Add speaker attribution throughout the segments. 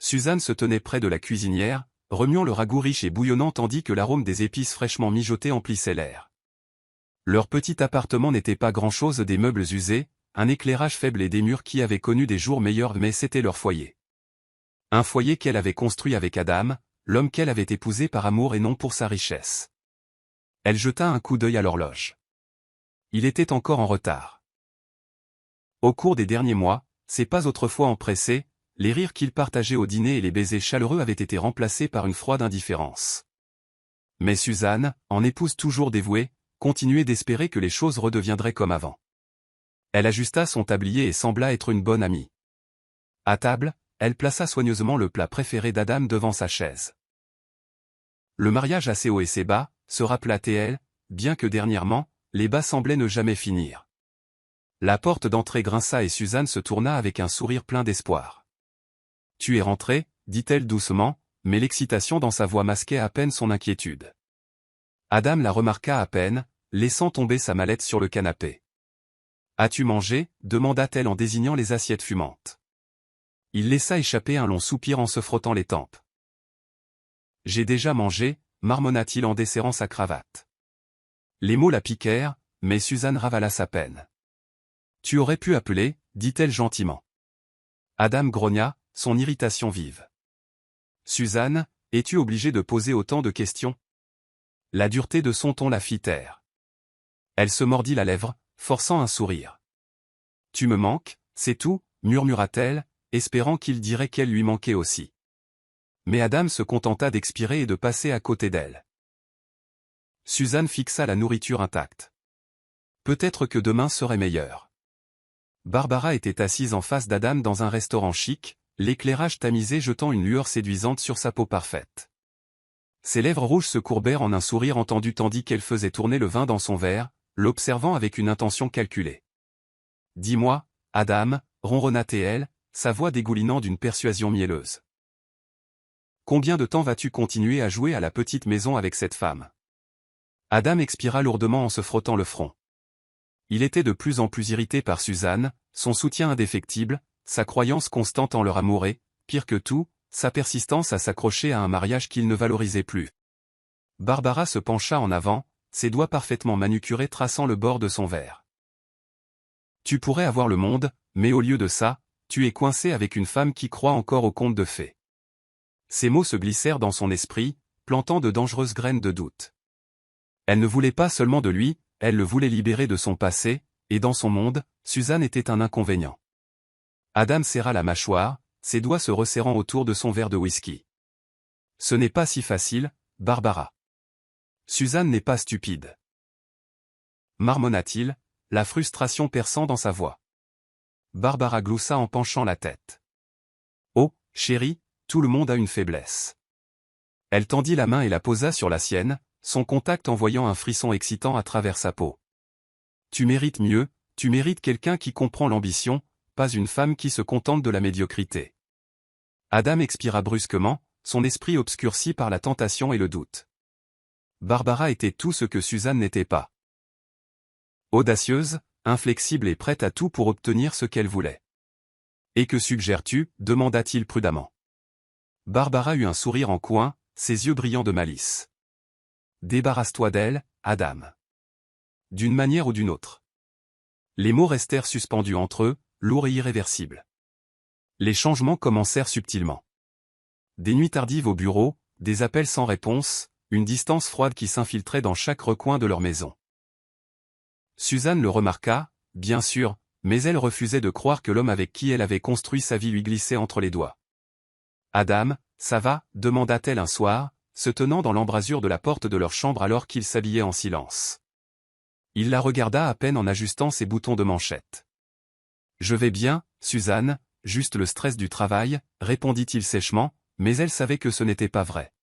Speaker 1: Suzanne se tenait près de la cuisinière, remuant le ragoût riche et bouillonnant tandis que l'arôme des épices fraîchement mijotées emplissait l'air. Leur petit appartement n'était pas grand-chose, des meubles usés, un éclairage faible et des murs qui avaient connu des jours meilleurs, mais c'était leur foyer. Un foyer qu'elle avait construit avec Adam, l'homme qu'elle avait épousé par amour et non pour sa richesse. Elle jeta un coup d'œil à l'horloge. Il était encore en retard. Au cours des derniers mois, ses pas autrefois empressés, les rires qu'ils partageaient au dîner et les baisers chaleureux avaient été remplacés par une froide indifférence. Mais Suzanne, en épouse toujours dévouée, continuait d'espérer que les choses redeviendraient comme avant. Elle ajusta son tablier et sembla être une bonne amie. À table, elle plaça soigneusement le plat préféré d'Adam devant sa chaise. Le mariage assez haut et assez bas, se rappela-t-elle, bien que dernièrement, les bas semblaient ne jamais finir. La porte d'entrée grinça et Suzanne se tourna avec un sourire plein d'espoir. « Tu es rentré » dit-elle doucement, mais l'excitation dans sa voix masquait à peine son inquiétude. Adam la remarqua à peine, laissant tomber sa mallette sur le canapé. « As-tu mangé » demanda-t-elle en désignant les assiettes fumantes. Il laissa échapper un long soupir en se frottant les tempes. « J'ai déjà mangé » marmonna-t-il en desserrant sa cravate. Les mots la piquèrent, mais Suzanne ravala sa peine. « Tu aurais pu appeler » dit-elle gentiment. Adam grogna, son irritation vive. « Suzanne, es-tu obligée de poser autant de questions ?» La dureté de son ton la fit taire. Elle se mordit la lèvre, forçant un sourire. « Tu me manques, c'est tout » murmura-t-elle, espérant qu'il dirait qu'elle lui manquait aussi. Mais Adam se contenta d'expirer et de passer à côté d'elle. Suzanne fixa la nourriture intacte. Peut-être que demain serait meilleur. Barbara était assise en face d'Adam dans un restaurant chic, l'éclairage tamisé jetant une lueur séduisante sur sa peau parfaite. Ses lèvres rouges se courbèrent en un sourire entendu tandis qu'elle faisait tourner le vin dans son verre, l'observant avec une intention calculée. « Dis-moi, Adam » ronronna-t-elle, sa voix dégoulinant d'une persuasion mielleuse. « Combien de temps vas-tu continuer à jouer à la petite maison avec cette femme ?» Adam expira lourdement en se frottant le front. Il était de plus en plus irrité par Suzanne, son soutien indéfectible, sa croyance constante en leur amour et, pire que tout, sa persistance à s'accrocher à un mariage qu'il ne valorisait plus. Barbara se pencha en avant, ses doigts parfaitement manucurés traçant le bord de son verre. « Tu pourrais avoir le monde, mais au lieu de ça, tu es coincé avec une femme qui croit encore aux contes de fées. » Ces mots se glissèrent dans son esprit, plantant de dangereuses graines de doute. Elle ne voulait pas seulement de lui, elle le voulait libérer de son passé, et dans son monde, Suzanne était un inconvénient. Adam serra la mâchoire, ses doigts se resserrant autour de son verre de whisky. « Ce n'est pas si facile, Barbara. Suzanne n'est pas stupide. » marmonna-t-il, la frustration perçant dans sa voix. Barbara gloussa en penchant la tête. « Oh, chérie, tout le monde a une faiblesse. » Elle tendit la main et la posa sur la sienne, son contact envoyant un frisson excitant à travers sa peau. « Tu mérites mieux, tu mérites quelqu'un qui comprend l'ambition, pas une femme qui se contente de la médiocrité. » Adam expira brusquement, son esprit obscurci par la tentation et le doute. Barbara était tout ce que Suzanne n'était pas. Audacieuse, inflexible et prête à tout pour obtenir ce qu'elle voulait. « Et que suggères-tu » demanda-t-il prudemment. Barbara eut un sourire en coin, ses yeux brillants de malice. « Débarrasse-toi d'elle, Adam. » D'une manière ou d'une autre. Les mots restèrent suspendus entre eux, lourds et irréversibles. Les changements commencèrent subtilement. Des nuits tardives au bureau, des appels sans réponse, une distance froide qui s'infiltrait dans chaque recoin de leur maison. Suzanne le remarqua, bien sûr, mais elle refusait de croire que l'homme avec qui elle avait construit sa vie lui glissait entre les doigts. « Adam, ça va » demanda-t-elle un soir, se tenant dans l'embrasure de la porte de leur chambre alors qu'ils s'habillaient en silence. Il la regarda à peine en ajustant ses boutons de manchette. « Je vais bien, Suzanne, juste le stress du travail » répondit-il sèchement, mais elle savait que ce n'était pas vrai.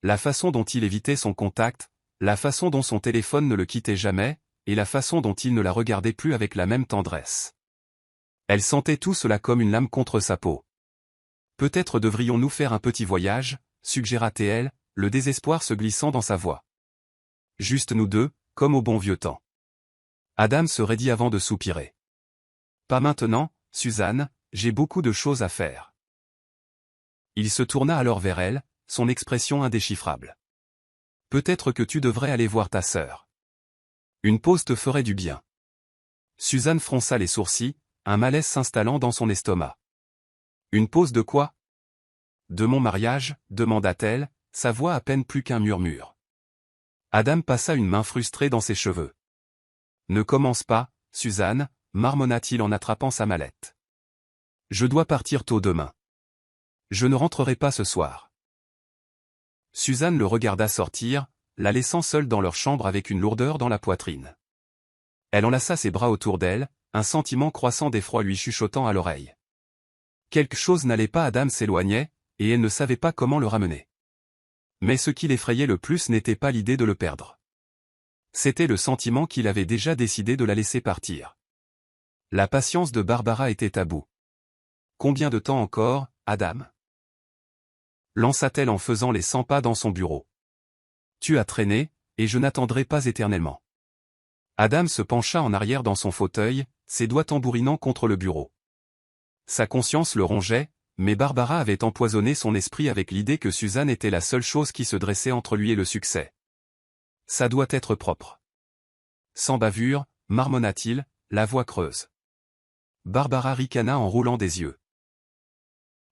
Speaker 1: La façon dont il évitait son contact, la façon dont son téléphone ne le quittait jamais, et la façon dont il ne la regardait plus avec la même tendresse. Elle sentait tout cela comme une lame contre sa peau. « Peut-être devrions-nous faire un petit voyage » suggéra-t-elle, le désespoir se glissant dans sa voix. « Juste nous deux, comme au bon vieux temps. » Adam se raidit avant de soupirer. « Pas maintenant, Suzanne, j'ai beaucoup de choses à faire. » Il se tourna alors vers elle, son expression indéchiffrable. Peut-être que tu devrais aller voir ta sœur. Une pause te ferait du bien. Suzanne fronça les sourcils, un malaise s'installant dans son estomac. Une pause de quoi? De mon mariage, demanda-t-elle, sa voix à peine plus qu'un murmure. Adam passa une main frustrée dans ses cheveux. Ne commence pas, Suzanne, marmonna-t-il en attrapant sa mallette. Je dois partir tôt demain. Je ne rentrerai pas ce soir. Suzanne le regarda sortir, la laissant seule dans leur chambre avec une lourdeur dans la poitrine. Elle enlaça ses bras autour d'elle, un sentiment croissant d'effroi lui chuchotant à l'oreille. Quelque chose n'allait pas. Adam s'éloignait, et elle ne savait pas comment le ramener. Mais ce qui l'effrayait le plus n'était pas l'idée de le perdre. C'était le sentiment qu'il avait déjà décidé de la laisser partir. La patience de Barbara était à bout. Combien de temps encore, Adam? Lança-t-elle en faisant les 100 pas dans son bureau. Tu as traîné, et je n'attendrai pas éternellement. Adam se pencha en arrière dans son fauteuil, ses doigts tambourinant contre le bureau. Sa conscience le rongeait, mais Barbara avait empoisonné son esprit avec l'idée que Suzanne était la seule chose qui se dressait entre lui et le succès. Ça doit être propre. Sans bavure, marmonna-t-il, la voix creuse. Barbara ricana en roulant des yeux.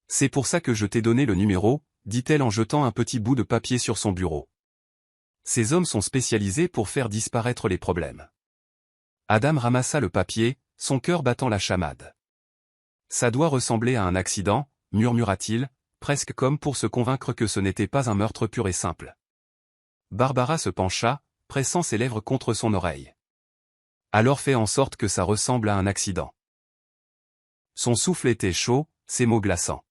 Speaker 1: C'est pour ça que je t'ai donné le numéro, dit-elle en jetant un petit bout de papier sur son bureau. Ces hommes sont spécialisés pour faire disparaître les problèmes. Adam ramassa le papier, son cœur battant la chamade. Ça doit ressembler à un accident, murmura-t-il, presque comme pour se convaincre que ce n'était pas un meurtre pur et simple. Barbara se pencha, pressant ses lèvres contre son oreille. Alors fais en sorte que ça ressemble à un accident. Son souffle était chaud, ses mots glaçants.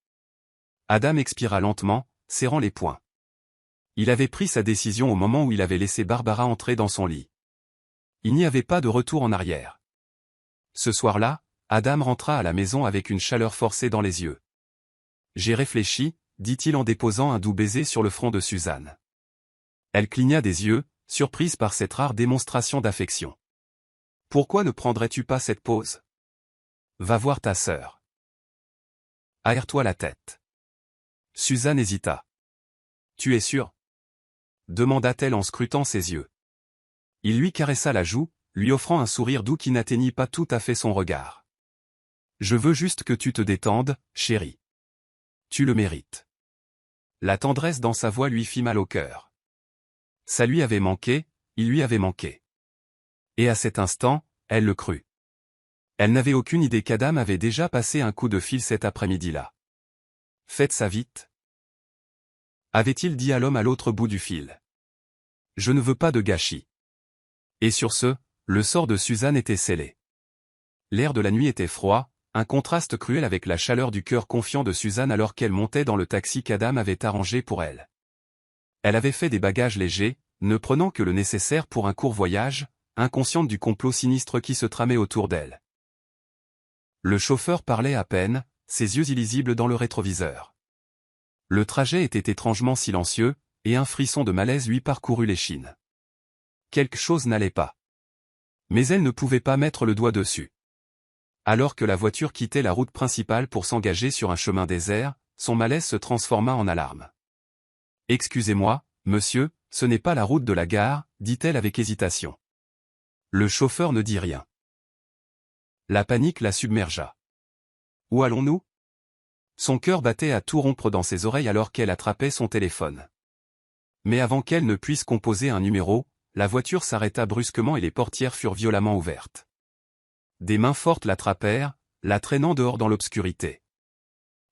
Speaker 1: Adam expira lentement, serrant les poings. Il avait pris sa décision au moment où il avait laissé Barbara entrer dans son lit. Il n'y avait pas de retour en arrière. Ce soir-là, Adam rentra à la maison avec une chaleur forcée dans les yeux. J'ai réfléchi, dit-il en déposant un doux baiser sur le front de Suzanne. Elle cligna des yeux, surprise par cette rare démonstration d'affection. Pourquoi ne prendrais-tu pas cette pause? Va voir ta sœur. Aère-toi la tête. Suzanne hésita. Tu es sûr? Demanda-t-elle en scrutant ses yeux. Il lui caressa la joue, lui offrant un sourire doux qui n'atteignit pas tout à fait son regard. Je veux juste que tu te détendes, chérie. Tu le mérites. La tendresse dans sa voix lui fit mal au cœur. Ça lui avait manqué, il lui avait manqué. Et à cet instant, elle le crut. Elle n'avait aucune idée qu'Adam avait déjà passé un coup de fil cet après-midi-là. Faites ça vite. Avait-il dit à l'homme à l'autre bout du fil. Je ne veux pas de gâchis. Et sur ce, le sort de Suzanne était scellé. L'air de la nuit était froid, un contraste cruel avec la chaleur du cœur confiant de Suzanne alors qu'elle montait dans le taxi qu'Adam avait arrangé pour elle. Elle avait fait des bagages légers, ne prenant que le nécessaire pour un court voyage, inconsciente du complot sinistre qui se tramait autour d'elle. Le chauffeur parlait à peine, ses yeux illisibles dans le rétroviseur. Le trajet était étrangement silencieux, et un frisson de malaise lui parcourut l'échine. Quelque chose n'allait pas. Mais elle ne pouvait pas mettre le doigt dessus. Alors que la voiture quittait la route principale pour s'engager sur un chemin désert, son malaise se transforma en alarme. « Excusez-moi, monsieur, ce n'est pas la route de la gare, dit-elle avec hésitation. Le chauffeur ne dit rien. La panique la submergea. Où allons-nous? Son cœur battait à tout rompre dans ses oreilles alors qu'elle attrapait son téléphone. Mais avant qu'elle ne puisse composer un numéro, la voiture s'arrêta brusquement et les portières furent violemment ouvertes. Des mains fortes l'attrapèrent, la traînant dehors dans l'obscurité.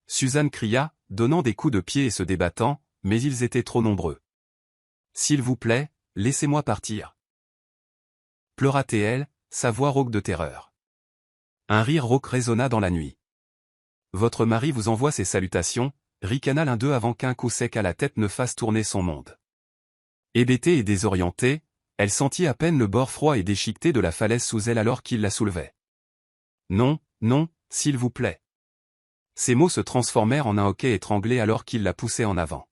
Speaker 1: Suzanne cria, donnant des coups de pied et se débattant, mais ils étaient trop nombreux. « S'il vous plaît, laissez-moi partir. » Pleura-t-elle, sa voix rauque de terreur. Un rire rauque résonna dans la nuit. « Votre mari vous envoie ses salutations, » ricana l'un d'eux avant qu'un coup sec à la tête ne fasse tourner son monde. Hébétée et désorientée, elle sentit à peine le bord froid et déchiqueté de la falaise sous elle alors qu'il la soulevait. « Non, non, s'il vous plaît. » Ses mots se transformèrent en un hoquet étranglé alors qu'il la poussait en avant.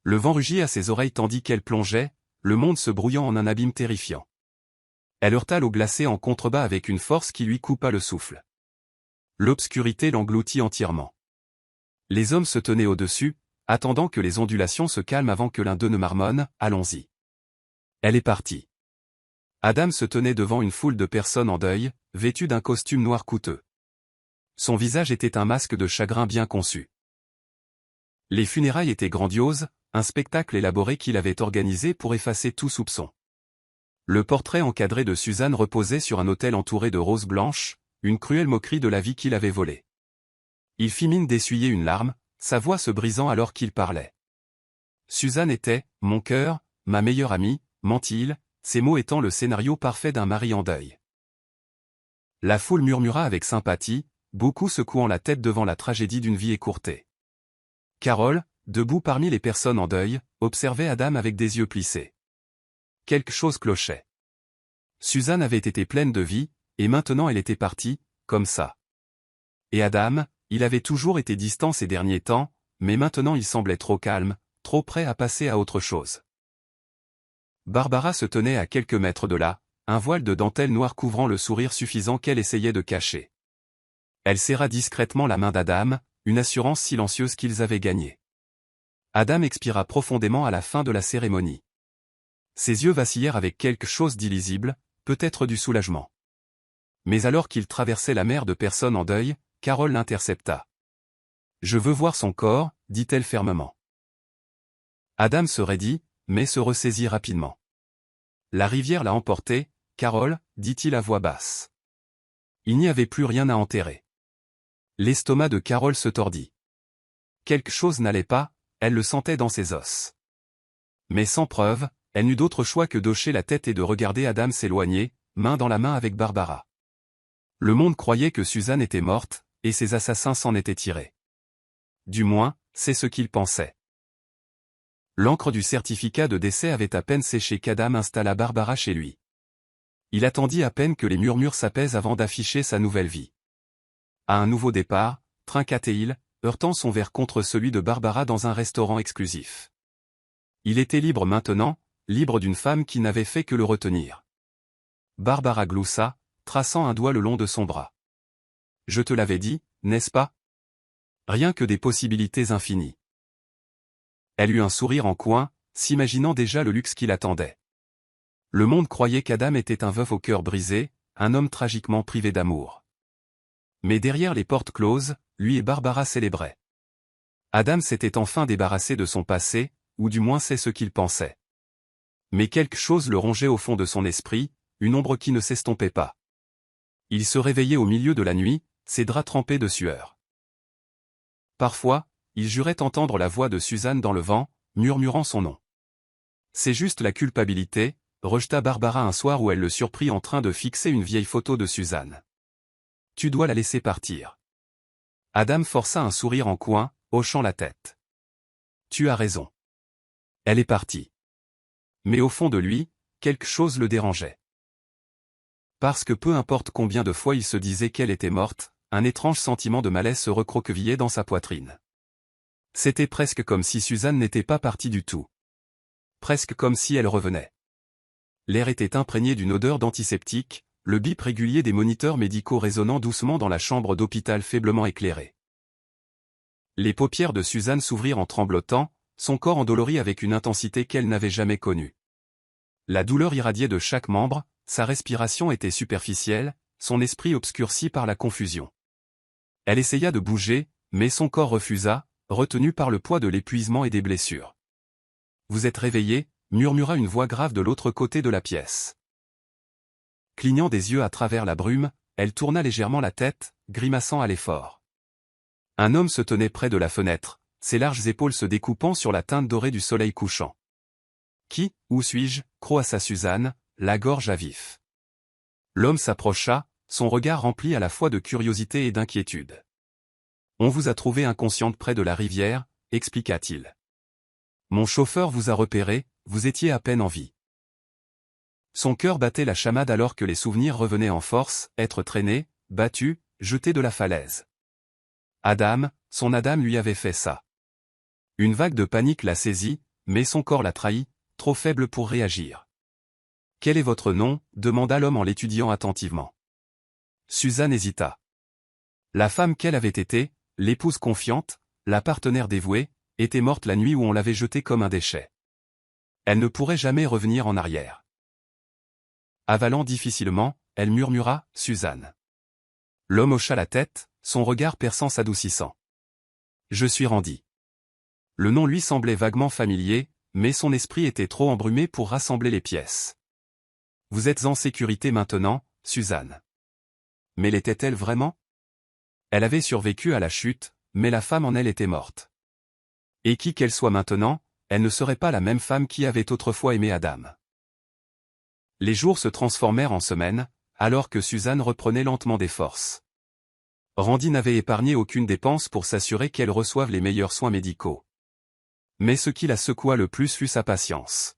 Speaker 1: Le vent rugit à ses oreilles tandis qu'elle plongeait, le monde se brouillant en un abîme terrifiant. Elle heurta l'eau glacée en contrebas avec une force qui lui coupa le souffle. L'obscurité l'engloutit entièrement. Les hommes se tenaient au-dessus, attendant que les ondulations se calment avant que l'un d'eux ne marmonne « Allons-y ». Elle est partie. Adam se tenait devant une foule de personnes en deuil, vêtues d'un costume noir coûteux. Son visage était un masque de chagrin bien conçu. Les funérailles étaient grandioses, un spectacle élaboré qu'il avait organisé pour effacer tout soupçon. Le portrait encadré de Suzanne reposait sur un autel entouré de roses blanches, une cruelle moquerie de la vie qu'il avait volée. Il fit mine d'essuyer une larme, sa voix se brisant alors qu'il parlait. Suzanne était, mon cœur, ma meilleure amie, mentit-il, ces mots étant le scénario parfait d'un mari en deuil. La foule murmura avec sympathie, beaucoup secouant la tête devant la tragédie d'une vie écourtée. Carole, debout parmi les personnes en deuil, observait Adam avec des yeux plissés. Quelque chose clochait. Suzanne avait été pleine de vie, et maintenant elle était partie, comme ça. Et Adam, il avait toujours été distant ces derniers temps, mais maintenant il semblait trop calme, trop prêt à passer à autre chose. Barbara se tenait à quelques mètres de là, un voile de dentelle noire couvrant le sourire suffisant qu'elle essayait de cacher. Elle serra discrètement la main d'Adam, une assurance silencieuse qu'ils avaient gagnée. Adam expira profondément à la fin de la cérémonie. Ses yeux vacillèrent avec quelque chose d'illisible, peut-être du soulagement. Mais alors qu'il traversait la mer de personnes en deuil, Carole l'intercepta. « Je veux voir son corps », dit-elle fermement. Adam se raidit, mais se ressaisit rapidement. « La rivière l'a emporté, Carole », dit-il à voix basse. Il n'y avait plus rien à enterrer. L'estomac de Carole se tordit. Quelque chose n'allait pas, elle le sentait dans ses os. Mais sans preuve, elle n'eut d'autre choix que d'hocher la tête et de regarder Adam s'éloigner, main dans la main avec Barbara. Le monde croyait que Suzanne était morte, et ses assassins s'en étaient tirés. Du moins, c'est ce qu'ils pensaient. L'encre du certificat de décès avait à peine séché qu'Adam installa Barbara chez lui. Il attendit à peine que les murmures s'apaisent avant d'afficher sa nouvelle vie. À un nouveau départ, trinquait-il, heurtant son verre contre celui de Barbara dans un restaurant exclusif. Il était libre maintenant, libre d'une femme qui n'avait fait que le retenir. Barbara gloussa, traçant un doigt le long de son bras. « Je te l'avais dit, n'est-ce pas ? Rien que des possibilités infinies. » Elle eut un sourire en coin, s'imaginant déjà le luxe qui l'attendait. Le monde croyait qu'Adam était un veuf au cœur brisé, un homme tragiquement privé d'amour. Mais derrière les portes closes, lui et Barbara célébraient. Adam s'était enfin débarrassé de son passé, ou du moins c'est ce qu'il pensait. Mais quelque chose le rongeait au fond de son esprit, une ombre qui ne s'estompait pas. Il se réveillait au milieu de la nuit, ses draps trempés de sueur. Parfois, il jurait entendre la voix de Suzanne dans le vent, murmurant son nom. C'est juste la culpabilité, rejeta Barbara un soir où elle le surprit en train de fixer une vieille photo de Suzanne. Tu dois la laisser partir. Adam força un sourire en coin, hochant la tête. Tu as raison. Elle est partie. Mais au fond de lui, quelque chose le dérangeait. Parce que peu importe combien de fois il se disait qu'elle était morte, un étrange sentiment de malaise se recroquevillait dans sa poitrine. C'était presque comme si Suzanne n'était pas partie du tout. Presque comme si elle revenait. L'air était imprégné d'une odeur d'antiseptique, le bip régulier des moniteurs médicaux résonnant doucement dans la chambre d'hôpital faiblement éclairée. Les paupières de Suzanne s'ouvrirent en tremblotant, son corps endolori avec une intensité qu'elle n'avait jamais connue. La douleur irradiait de chaque membre, sa respiration était superficielle, son esprit obscurci par la confusion. Elle essaya de bouger, mais son corps refusa, retenu par le poids de l'épuisement et des blessures. « Vous êtes réveillé » murmura une voix grave de l'autre côté de la pièce. Clignant des yeux à travers la brume, elle tourna légèrement la tête, grimaçant à l'effort. Un homme se tenait près de la fenêtre, ses larges épaules se découpant sur la teinte dorée du soleil couchant. « Qui, où suis-je » croassa Suzanne, la gorge à vif. L'homme s'approcha, son regard rempli à la fois de curiosité et d'inquiétude. « On vous a trouvé inconsciente près de la rivière » expliqua-t-il. « Mon chauffeur vous a repéré, vous étiez à peine en vie. » Son cœur battait la chamade alors que les souvenirs revenaient en force, être traîné, battu, jeté de la falaise. Son Adam lui avait fait ça. Une vague de panique l'a saisi, mais son corps l'a trahi, trop faible pour réagir. « Quel est votre nom » demanda l'homme en l'étudiant attentivement. Suzanne hésita. La femme qu'elle avait été, l'épouse confiante, la partenaire dévouée, était morte la nuit où on l'avait jetée comme un déchet. Elle ne pourrait jamais revenir en arrière. Avalant difficilement, elle murmura « Suzanne ». L'homme hocha la tête, son regard perçant s'adoucissant. « Je suis Randy ». Le nom lui semblait vaguement familier, mais son esprit était trop embrumé pour rassembler les pièces. « Vous êtes en sécurité maintenant, Suzanne. » Mais l'était-elle vraiment? Elle avait survécu à la chute, mais la femme en elle était morte. Et qui qu'elle soit maintenant, elle ne serait pas la même femme qui avait autrefois aimé Adam. Les jours se transformèrent en semaines, alors que Suzanne reprenait lentement des forces. Randy n'avait épargné aucune dépense pour s'assurer qu'elle reçoive les meilleurs soins médicaux. Mais ce qui la secoua le plus fut sa patience.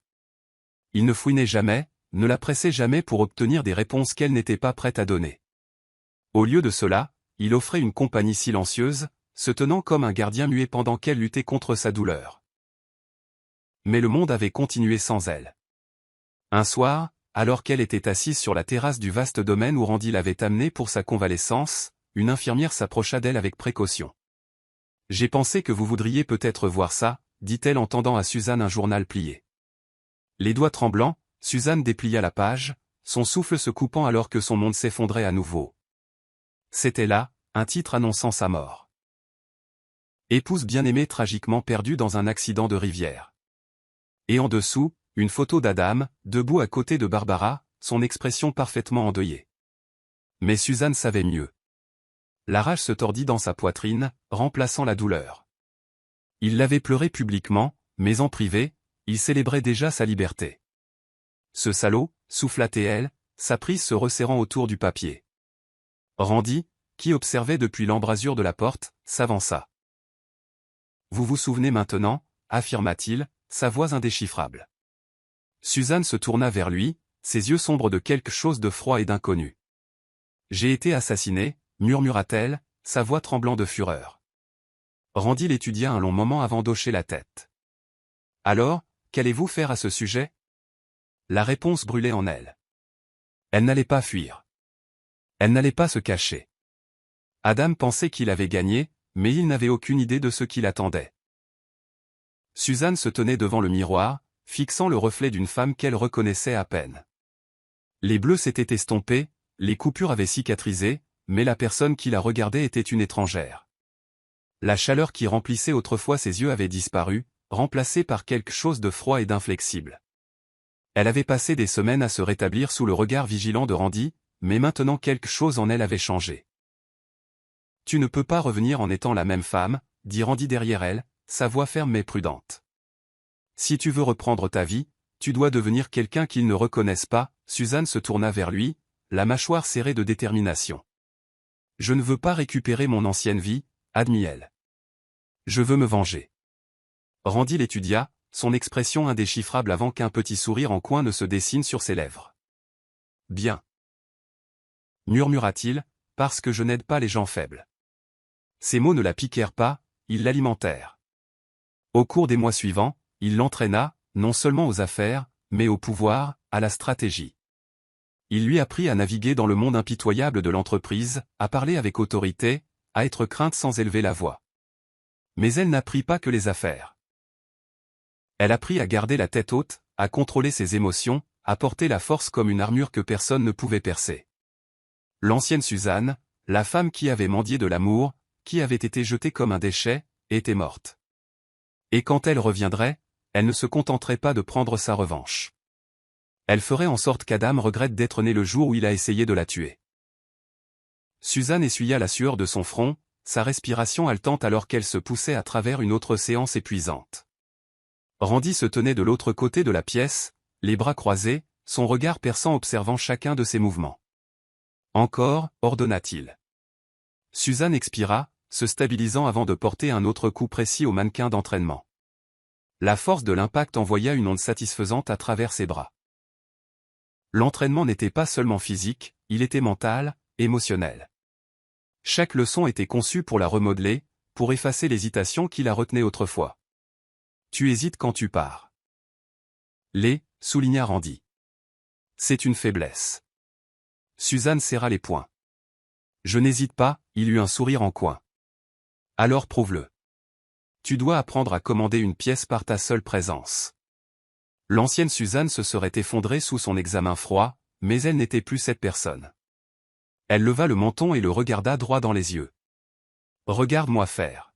Speaker 1: Il ne fouinait jamais, ne la pressait jamais pour obtenir des réponses qu'elle n'était pas prête à donner. Au lieu de cela, il offrait une compagnie silencieuse, se tenant comme un gardien muet pendant qu'elle luttait contre sa douleur. Mais le monde avait continué sans elle. Un soir, alors qu'elle était assise sur la terrasse du vaste domaine où Randy l'avait amenée pour sa convalescence, une infirmière s'approcha d'elle avec précaution. « J'ai pensé que vous voudriez peut-être voir ça », dit-elle en tendant à Suzanne un journal plié. Les doigts tremblants, Suzanne déplia la page, son souffle se coupant alors que son monde s'effondrait à nouveau. C'était là, un titre annonçant sa mort. Épouse bien-aimée tragiquement perdue dans un accident de rivière. Et en dessous, une photo d'Adam, debout à côté de Barbara, son expression parfaitement endeuillée. Mais Suzanne savait mieux. La rage se tordit dans sa poitrine, remplaçant la douleur. Il l'avait pleuré publiquement, mais en privé, il célébrait déjà sa liberté. Ce salaud, souffla-t-elle, sa prise se resserrant autour du papier. Randy, qui observait depuis l'embrasure de la porte, s'avança. « Vous vous souvenez maintenant » affirma-t-il, sa voix indéchiffrable. Suzanne se tourna vers lui, ses yeux sombres de quelque chose de froid et d'inconnu. « J'ai été assassinée » murmura-t-elle, sa voix tremblant de fureur. Randy l'étudia un long moment avant d'hocher la tête. « Alors, qu'allez-vous faire à ce sujet » La réponse brûlait en elle. Elle n'allait pas fuir. Elle n'allait pas se cacher. Adam pensait qu'il avait gagné, mais il n'avait aucune idée de ce qui l'attendait. Suzanne se tenait devant le miroir, fixant le reflet d'une femme qu'elle reconnaissait à peine. Les bleus s'étaient estompés, les coupures avaient cicatrisé, mais la personne qui la regardait était une étrangère. La chaleur qui remplissait autrefois ses yeux avait disparu, remplacée par quelque chose de froid et d'inflexible. Elle avait passé des semaines à se rétablir sous le regard vigilant de Randy, mais maintenant quelque chose en elle avait changé. « Tu ne peux pas revenir en étant la même femme », dit Randy derrière elle, sa voix ferme mais prudente. « Si tu veux reprendre ta vie, tu dois devenir quelqu'un qu'ils ne reconnaissent pas. » Suzanne se tourna vers lui, la mâchoire serrée de détermination. « Je ne veux pas récupérer mon ancienne vie, » admit-elle. « Je veux me venger. » Randy l'étudia, son expression indéchiffrable avant qu'un petit sourire en coin ne se dessine sur ses lèvres. « Bien. » murmura-t-il, « parce que je n'aide pas les gens faibles. » Ces mots ne la piquèrent pas, ils l'alimentèrent. Au cours des mois suivants, il l'entraîna, non seulement aux affaires, mais au pouvoir, à la stratégie. Il lui apprit à naviguer dans le monde impitoyable de l'entreprise, à parler avec autorité, à être crainte sans élever la voix. Mais elle n'apprit pas que les affaires. Elle apprit à garder la tête haute, à contrôler ses émotions, à porter la force comme une armure que personne ne pouvait percer. L'ancienne Suzanne, la femme qui avait mendié de l'amour, qui avait été jetée comme un déchet, était morte. Et quand elle reviendrait, elle ne se contenterait pas de prendre sa revanche. Elle ferait en sorte qu'Adam regrette d'être né le jour où il a essayé de la tuer. Suzanne essuya la sueur de son front, sa respiration haletante alors qu'elle se poussait à travers une autre séance épuisante. Randy se tenait de l'autre côté de la pièce, les bras croisés, son regard perçant observant chacun de ses mouvements. « Encore » ordonna-t-il. Suzanne expira, se stabilisant avant de porter un autre coup précis au mannequin d'entraînement. La force de l'impact envoya une onde satisfaisante à travers ses bras. L'entraînement n'était pas seulement physique, il était mental, émotionnel. Chaque leçon était conçue pour la remodeler, pour effacer l'hésitation qui la retenait autrefois. « Tu hésites quand tu pars. » Souligna Randy. « C'est une faiblesse. » Suzanne serra les poings. « Je n'hésite pas », il eut un sourire en coin. « Alors prouve-le. » Tu dois apprendre à commander une pièce par ta seule présence. L'ancienne Suzanne se serait effondrée sous son examen froid, mais elle n'était plus cette personne. Elle leva le menton et le regarda droit dans les yeux. Regarde-moi faire.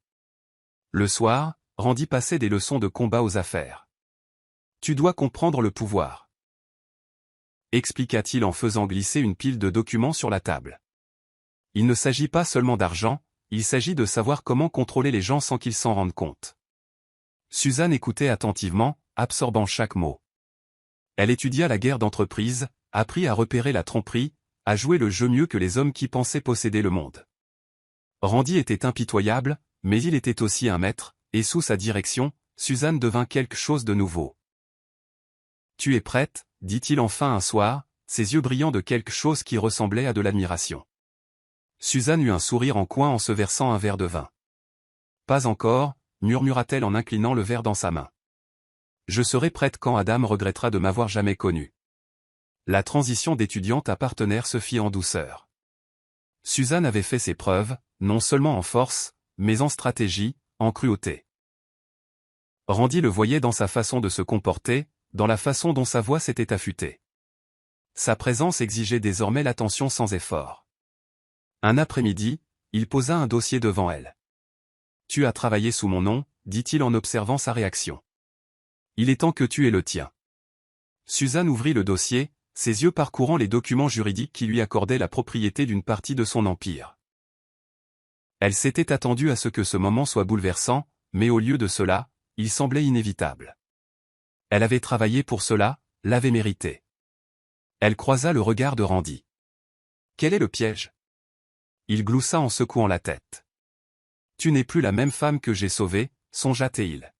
Speaker 1: Le soir, Randy passait des leçons de combat aux affaires. Tu dois comprendre le pouvoir. Expliqua-t-il en faisant glisser une pile de documents sur la table. Il ne s'agit pas seulement d'argent, il s'agit de savoir comment contrôler les gens sans qu'ils s'en rendent compte. Suzanne écoutait attentivement, absorbant chaque mot. Elle étudia la guerre d'entreprise, apprit à repérer la tromperie, à jouer le jeu mieux que les hommes qui pensaient posséder le monde. Randy était impitoyable, mais il était aussi un maître, et sous sa direction, Suzanne devint quelque chose de nouveau. « Tu es prête ?» dit-il enfin un soir, ses yeux brillant de quelque chose qui ressemblait à de l'admiration. Suzanne eut un sourire en coin en se versant un verre de vin. « Pas encore » murmura-t-elle en inclinant le verre dans sa main. « Je serai prête quand Adam regrettera de m'avoir jamais connue. » La transition d'étudiante à partenaire se fit en douceur. Suzanne avait fait ses preuves, non seulement en force, mais en stratégie, en cruauté. Randy le voyait dans sa façon de se comporter, dans la façon dont sa voix s'était affûtée. Sa présence exigeait désormais l'attention sans effort. Un après-midi, il posa un dossier devant elle. « Tu as travaillé sous mon nom » dit-il en observant sa réaction. « Il est temps que tu aies le tien. » Suzanne ouvrit le dossier, ses yeux parcourant les documents juridiques qui lui accordaient la propriété d'une partie de son empire. Elle s'était attendue à ce que ce moment soit bouleversant, mais au lieu de cela, il semblait inévitable. Elle avait travaillé pour cela, l'avait mérité. Elle croisa le regard de Randy. Quel est le piège? Il gloussa en secouant la tête. Tu n'es plus la même femme que j'ai sauvée, songea-t-il.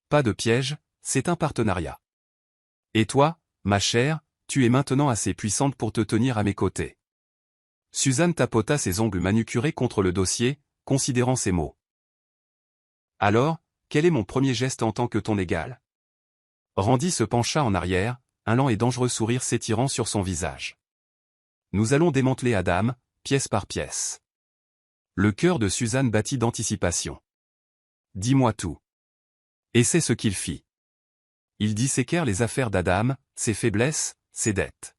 Speaker 1: Pas de piège, c'est un partenariat. Et toi, ma chère, tu es maintenant assez puissante pour te tenir à mes côtés. Suzanne tapota ses ongles manucurés contre le dossier, considérant ces mots. Alors, quel est mon premier geste en tant que ton égal? Randy se pencha en arrière, un lent et dangereux sourire s'étirant sur son visage. Nous allons démanteler Adam, pièce par pièce. Le cœur de Suzanne battit d'anticipation. Dis-moi tout. Et c'est ce qu'il fit. Ils disséquèrent les affaires d'Adam, ses faiblesses, ses dettes.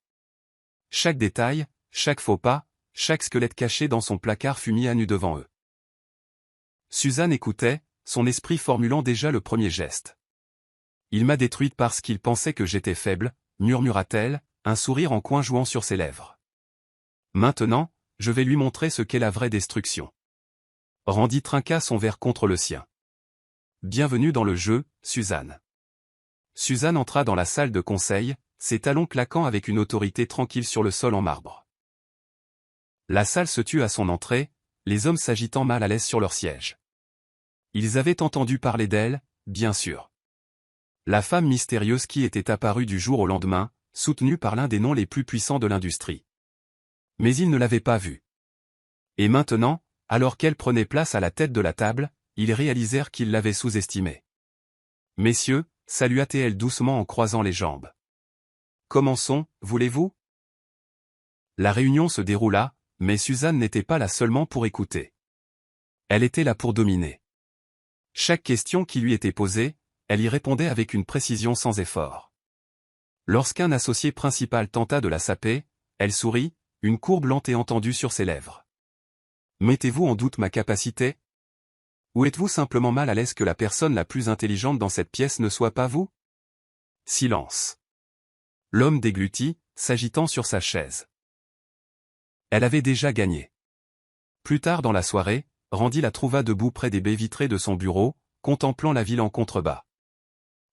Speaker 1: Chaque détail, chaque faux pas, chaque squelette caché dans son placard fut mis à nu devant eux. Suzanne écoutait, son esprit formulant déjà le premier geste. Il m'a détruite parce qu'il pensait que j'étais faible, murmura-t-elle, un sourire en coin jouant sur ses lèvres. Maintenant, je vais lui montrer ce qu'est la vraie destruction. Randy trinqua son verre contre le sien. Bienvenue dans le jeu, Suzanne. Suzanne entra dans la salle de conseil, ses talons claquant avec une autorité tranquille sur le sol en marbre. La salle se tut à son entrée, les hommes s'agitant mal à l'aise sur leurs sièges. Ils avaient entendu parler d'elle, bien sûr. La femme mystérieuse qui était apparue du jour au lendemain, soutenue par l'un des noms les plus puissants de l'industrie. Mais ils ne l'avaient pas vue. Et maintenant, alors qu'elle prenait place à la tête de la table, ils réalisèrent qu'ils l'avaient sous-estimée. « Messieurs » salua-t-elle doucement en croisant les jambes. « Commençons, voulez-vous » La réunion se déroula, mais Suzanne n'était pas là seulement pour écouter. Elle était là pour dominer. Chaque question qui lui était posée, elle y répondait avec une précision sans effort. Lorsqu'un associé principal tenta de la saper, elle sourit, une courbe lente et entendue sur ses lèvres. Mettez-vous en doute ma capacité? Ou êtes-vous simplement mal à l'aise que la personne la plus intelligente dans cette pièce ne soit pas vous? Silence. L'homme déglutit, s'agitant sur sa chaise. Elle avait déjà gagné. Plus tard dans la soirée, Randy la trouva debout près des baies vitrées de son bureau, contemplant la ville en contrebas.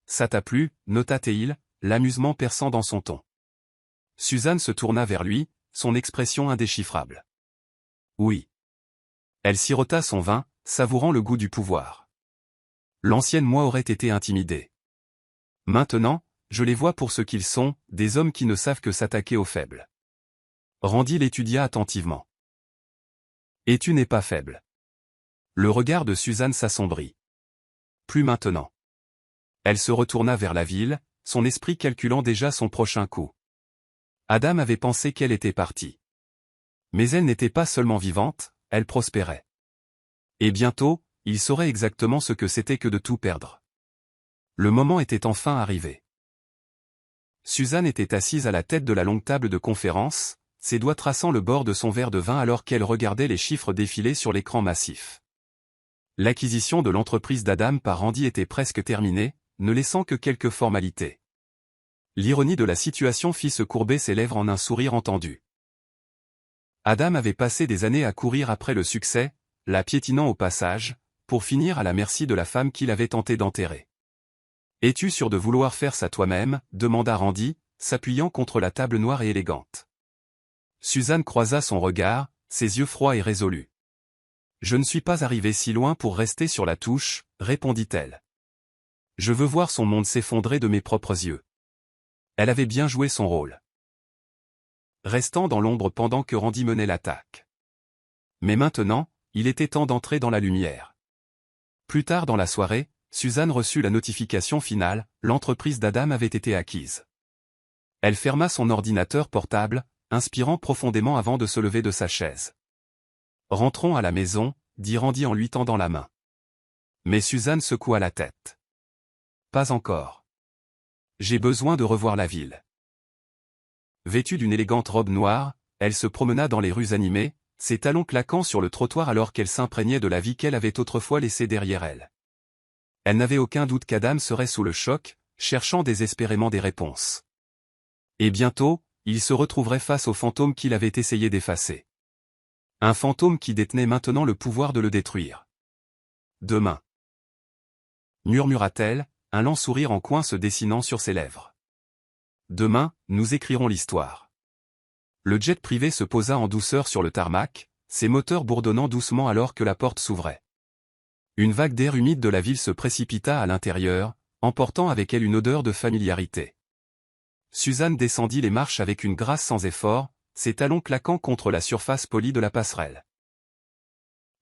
Speaker 1: Ça t'a plu, nota-t-il, l'amusement perçant dans son ton. Suzanne se tourna vers lui, son expression indéchiffrable. Oui. Elle sirota son vin, savourant le goût du pouvoir. L'ancienne moi aurait été intimidée. Maintenant, je les vois pour ce qu'ils sont, des hommes qui ne savent que s'attaquer aux faibles. Randy l'étudia attentivement. Et tu n'es pas faible. Le regard de Suzanne s'assombrit. Plus maintenant. Elle se retourna vers la ville, son esprit calculant déjà son prochain coup. Adam avait pensé qu'elle était partie. Mais elle n'était pas seulement vivante, elle prospérait. Et bientôt, il saurait exactement ce que c'était que de tout perdre. Le moment était enfin arrivé. Suzanne était assise à la tête de la longue table de conférence, ses doigts traçant le bord de son verre de vin alors qu'elle regardait les chiffres défiler sur l'écran massif. L'acquisition de l'entreprise d'Adam par Randy était presque terminée, ne laissant que quelques formalités. L'ironie de la situation fit se courber ses lèvres en un sourire entendu. Adam avait passé des années à courir après le succès, la piétinant au passage, pour finir à la merci de la femme qu'il avait tenté d'enterrer. « Es-tu sûr de vouloir faire ça toi-même » demanda Randy, s'appuyant contre la table noire et élégante. Suzanne croisa son regard, ses yeux froids et résolus. « Je ne suis pas arrivée si loin pour rester sur la touche, » répondit-elle. « Je veux voir son monde s'effondrer de mes propres yeux. » Elle avait bien joué son rôle. Restant dans l'ombre pendant que Randy menait l'attaque. Mais maintenant, il était temps d'entrer dans la lumière. Plus tard dans la soirée, Suzanne reçut la notification finale, l'entreprise d'Adam avait été acquise. Elle ferma son ordinateur portable, inspirant profondément avant de se lever de sa chaise. « Rentrons à la maison » dit Randy en lui tendant la main. Mais Suzanne secoua la tête. « Pas encore. J'ai besoin de revoir la ville. » Vêtue d'une élégante robe noire, elle se promena dans les rues animées, ses talons claquant sur le trottoir alors qu'elle s'imprégnait de la vie qu'elle avait autrefois laissée derrière elle. Elle n'avait aucun doute qu'Adam serait sous le choc, cherchant désespérément des réponses. Et bientôt, il se retrouverait face au fantôme qu'il avait essayé d'effacer. Un fantôme qui détenait maintenant le pouvoir de le détruire. « Demain. » murmura-t-elle, un lent sourire en coin se dessinant sur ses lèvres. « Demain, nous écrirons l'histoire. » Le jet privé se posa en douceur sur le tarmac, ses moteurs bourdonnant doucement alors que la porte s'ouvrait. Une vague d'air humide de la ville se précipita à l'intérieur, emportant avec elle une odeur de familiarité. Suzanne descendit les marches avec une grâce sans effort, ses talons claquant contre la surface polie de la passerelle.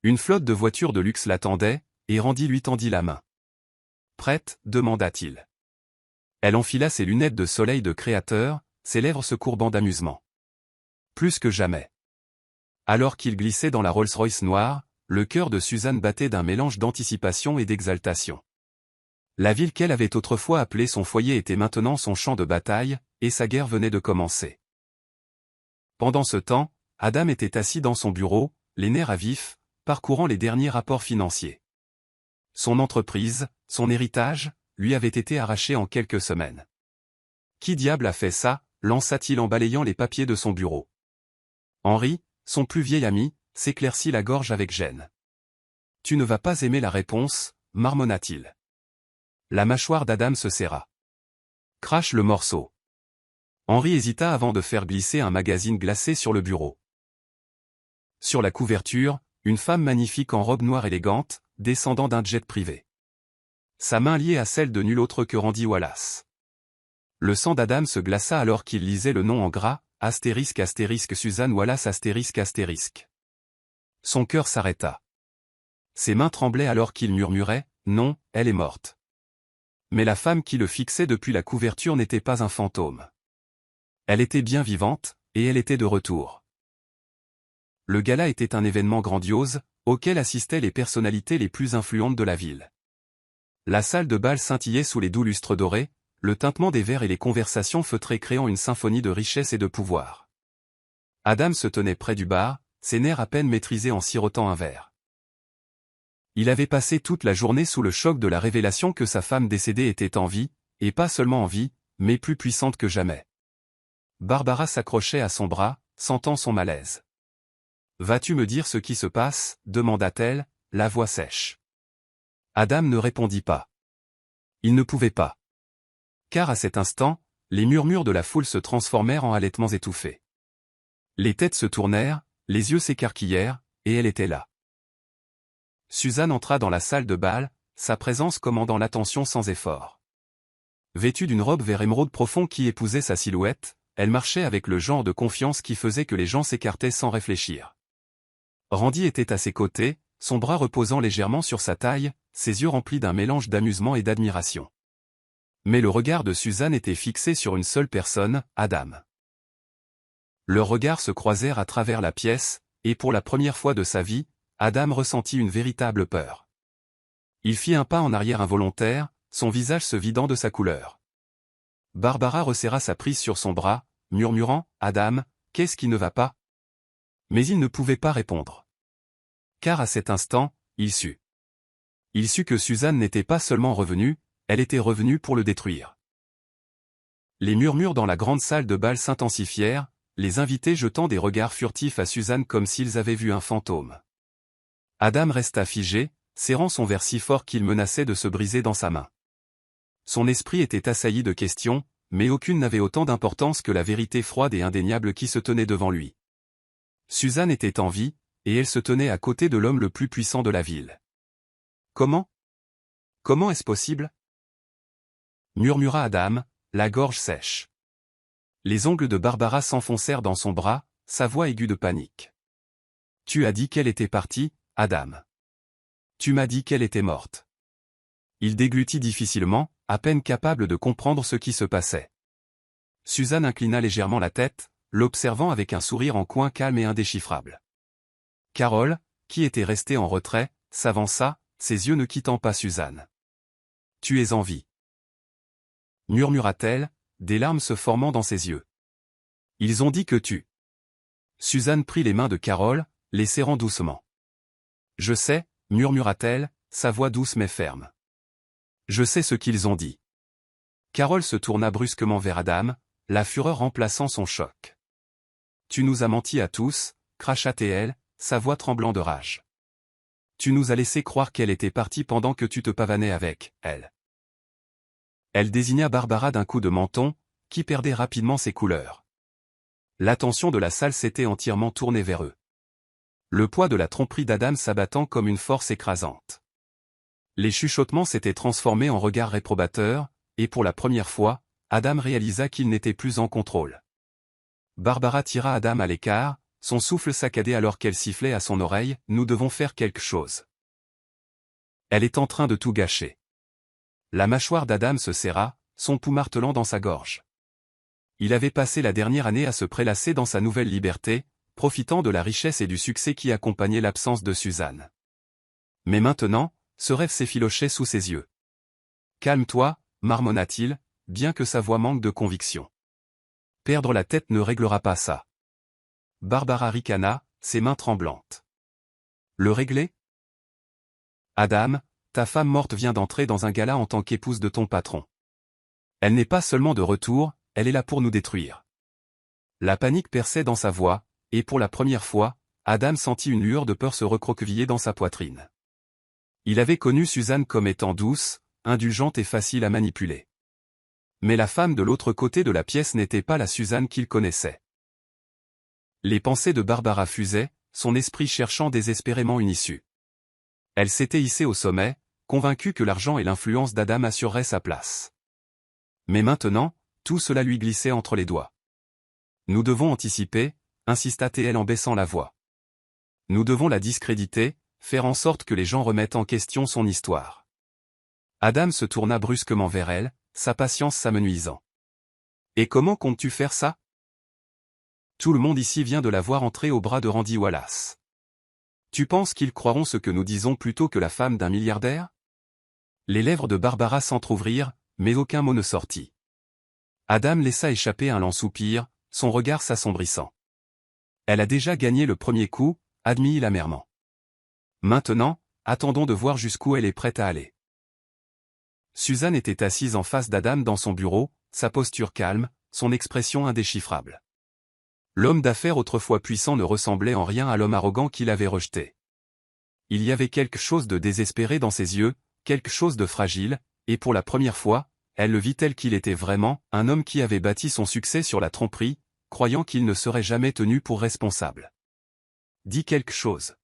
Speaker 1: Une flotte de voitures de luxe l'attendait, et Randy lui tendit la main. « Prête » demanda-t-il. Elle enfila ses lunettes de soleil de créateur, ses lèvres se courbant d'amusement. Plus que jamais. Alors qu'il glissait dans la Rolls-Royce noire, le cœur de Suzanne battait d'un mélange d'anticipation et d'exaltation. La ville qu'elle avait autrefois appelée son foyer était maintenant son champ de bataille, et sa guerre venait de commencer. Pendant ce temps, Adam était assis dans son bureau, les nerfs à vif, parcourant les derniers rapports financiers. Son entreprise, son héritage, lui avait été arraché en quelques semaines. « Qui diable a fait ça ?» lança-t-il en balayant les papiers de son bureau. Henry, son plus vieil ami, s'éclaircit la gorge avec gêne. « Tu ne vas pas aimer la réponse » marmonna-t-il. La mâchoire d'Adam se serra. « Crache le morceau. » Henry hésita avant de faire glisser un magazine glacé sur le bureau. Sur la couverture, une femme magnifique en robe noire élégante, descendant d'un jet privé. Sa main liée à celle de nul autre que Randy Wallace. Le sang d'Adam se glaça alors qu'il lisait le nom en gras, astérisque astérisque Suzanne Wallace astérisque astérisque. Son cœur s'arrêta. Ses mains tremblaient alors qu'il murmurait « Non, elle est morte ». Mais la femme qui le fixait depuis la couverture n'était pas un fantôme. Elle était bien vivante, et elle était de retour. Le gala était un événement grandiose, auquel assistaient les personnalités les plus influentes de la ville. La salle de bal scintillait sous les doux lustres dorés, le tintement des verres et les conversations feutrées créant une symphonie de richesse et de pouvoir. Adam se tenait près du bar, ses nerfs à peine maîtrisés en sirotant un verre. Il avait passé toute la journée sous le choc de la révélation que sa femme décédée était en vie, et pas seulement en vie, mais plus puissante que jamais. Barbara s'accrochait à son bras, sentant son malaise. « Vas-tu me dire ce qui se passe » demanda-t-elle, la voix sèche. Adam ne répondit pas. Il ne pouvait pas. Car à cet instant, les murmures de la foule se transformèrent en halètements étouffés. Les têtes se tournèrent, les yeux s'écarquillèrent, et elle était là. Suzanne entra dans la salle de bal, sa présence commandant l'attention sans effort. Vêtue d'une robe vert émeraude profond qui épousait sa silhouette, elle marchait avec le genre de confiance qui faisait que les gens s'écartaient sans réfléchir. Randy était à ses côtés, son bras reposant légèrement sur sa taille, ses yeux remplis d'un mélange d'amusement et d'admiration. Mais le regard de Suzanne était fixé sur une seule personne, Adam. Leurs regards se croisèrent à travers la pièce, et pour la première fois de sa vie, Adam ressentit une véritable peur. Il fit un pas en arrière involontaire, son visage se vidant de sa couleur. Barbara resserra sa prise sur son bras, murmurant « Adam, qu'est-ce qui ne va pas ?» Mais il ne pouvait pas répondre. Car à cet instant, il sut. Il sut que Suzanne n'était pas seulement revenue, elle était revenue pour le détruire. Les murmures dans la grande salle de bal s'intensifièrent, les invités jetant des regards furtifs à Suzanne comme s'ils avaient vu un fantôme. Adam resta figé, serrant son verre si fort qu'il menaçait de se briser dans sa main. Son esprit était assailli de questions, mais aucune n'avait autant d'importance que la vérité froide et indéniable qui se tenait devant lui. Suzanne était en vie, et elle se tenait à côté de l'homme le plus puissant de la ville. Comment ? Comment est-ce possible ? Murmura Adam, la gorge sèche. Les ongles de Barbara s'enfoncèrent dans son bras, sa voix aiguë de panique. Tu as dit qu'elle était partie, Adam. Tu m'as dit qu'elle était morte. Il déglutit difficilement, à peine capable de comprendre ce qui se passait. Suzanne inclina légèrement la tête, l'observant avec un sourire en coin calme et indéchiffrable. Carole, qui était restée en retrait, s'avança, ses yeux ne quittant pas Suzanne. « Tu es en vie. » murmura-t-elle, des larmes se formant dans ses yeux. « Ils ont dit que tu... » Suzanne prit les mains de Carole, les serrant doucement. « Je sais, » murmura-t-elle, sa voix douce mais ferme. « Je sais ce qu'ils ont dit. » Carole se tourna brusquement vers Adam, la fureur remplaçant son choc. « Tu nous as menti à tous, » cracha-t-elle, sa voix tremblant de rage. « Tu nous as laissé croire qu'elle était partie pendant que tu te pavanais avec elle. » Elle désigna Barbara d'un coup de menton, qui perdait rapidement ses couleurs. L'attention de la salle s'était entièrement tournée vers eux. Le poids de la tromperie d'Adam s'abattant comme une force écrasante. Les chuchotements s'étaient transformés en regards réprobateurs, et pour la première fois, Adam réalisa qu'il n'était plus en contrôle. Barbara tira Adam à l'écart, son souffle saccadé alors qu'elle sifflait à son oreille « Nous devons faire quelque chose. » Elle est en train de tout gâcher. La mâchoire d'Adam se serra, son pouls martelant dans sa gorge. Il avait passé la dernière année à se prélasser dans sa nouvelle liberté, profitant de la richesse et du succès qui accompagnaient l'absence de Suzanne. Mais maintenant, ce rêve s'effilochait sous ses yeux. « Calme-toi, » marmonna-t-il, bien que sa voix manque de conviction. « Perdre la tête ne réglera pas ça. » Barbara ricana, ses mains tremblantes. « Le régler ? Adam, ta femme morte vient d'entrer dans un gala en tant qu'épouse de ton patron. Elle n'est pas seulement de retour, elle est là pour nous détruire. » La panique perçait dans sa voix, et pour la première fois, Adam sentit une lueur de peur se recroqueviller dans sa poitrine. Il avait connu Suzanne comme étant douce, indulgente et facile à manipuler. Mais la femme de l'autre côté de la pièce n'était pas la Suzanne qu'il connaissait. Les pensées de Barbara fusaient, son esprit cherchant désespérément une issue. Elle s'était hissée au sommet, convaincue que l'argent et l'influence d'Adam assureraient sa place. Mais maintenant, tout cela lui glissait entre les doigts. « Nous devons anticiper », insista-t-elle en baissant la voix. « Nous devons la discréditer, faire en sorte que les gens remettent en question son histoire. » Adam se tourna brusquement vers elle, sa patience s'amenuisant. « Et comment comptes-tu faire ça ? Tout le monde ici vient de la voir entrer au bras de Randy Wallace. Tu penses qu'ils croiront ce que nous disons plutôt que la femme d'un milliardaire ? » Les lèvres de Barbara s'entr'ouvrirent, mais aucun mot ne sortit. Adam laissa échapper un lent soupir, son regard s'assombrissant. « Elle a déjà gagné le premier coup, » admit-il amèrement. « Maintenant, attendons de voir jusqu'où elle est prête à aller. » Suzanne était assise en face d'Adam dans son bureau, sa posture calme, son expression indéchiffrable. L'homme d'affaires autrefois puissant ne ressemblait en rien à l'homme arrogant qu'il avait rejeté. Il y avait quelque chose de désespéré dans ses yeux, quelque chose de fragile, et pour la première fois, elle le vit tel qu'il était vraiment, un homme qui avait bâti son succès sur la tromperie, croyant qu'il ne serait jamais tenu pour responsable. « Dis quelque chose. »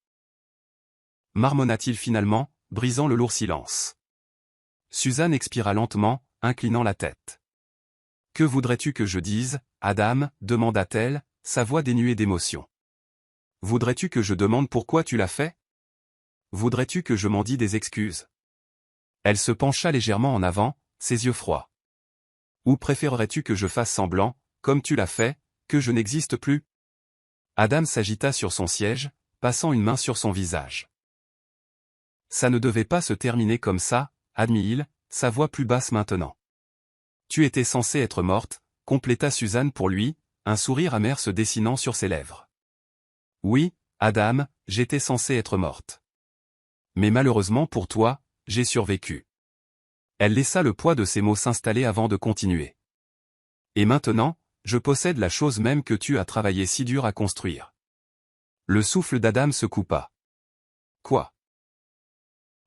Speaker 1: marmonna-t-il finalement, brisant le lourd silence. Suzanne expira lentement, inclinant la tête. « Que voudrais-tu que je dise, Adam » demanda-t-elle, sa voix dénuée d'émotion. « Voudrais-tu que je demande pourquoi tu l'as fait ? Voudrais-tu que je m'en dise des excuses ?» Elle se pencha légèrement en avant, ses yeux froids. « Ou préférerais-tu que je fasse semblant, comme tu l'as fait, que je n'existe plus ?» Adam s'agita sur son siège, passant une main sur son visage. Ça ne devait pas se terminer comme ça, admit-il, sa voix plus basse maintenant. Tu étais censée être morte, compléta Suzanne pour lui, un sourire amer se dessinant sur ses lèvres. Oui, Adam, j'étais censée être morte. Mais malheureusement pour toi, j'ai survécu. Elle laissa le poids de ses mots s'installer avant de continuer. Et maintenant, je possède la chose même que tu as travaillé si dur à construire. Le souffle d'Adam se coupa. Quoi?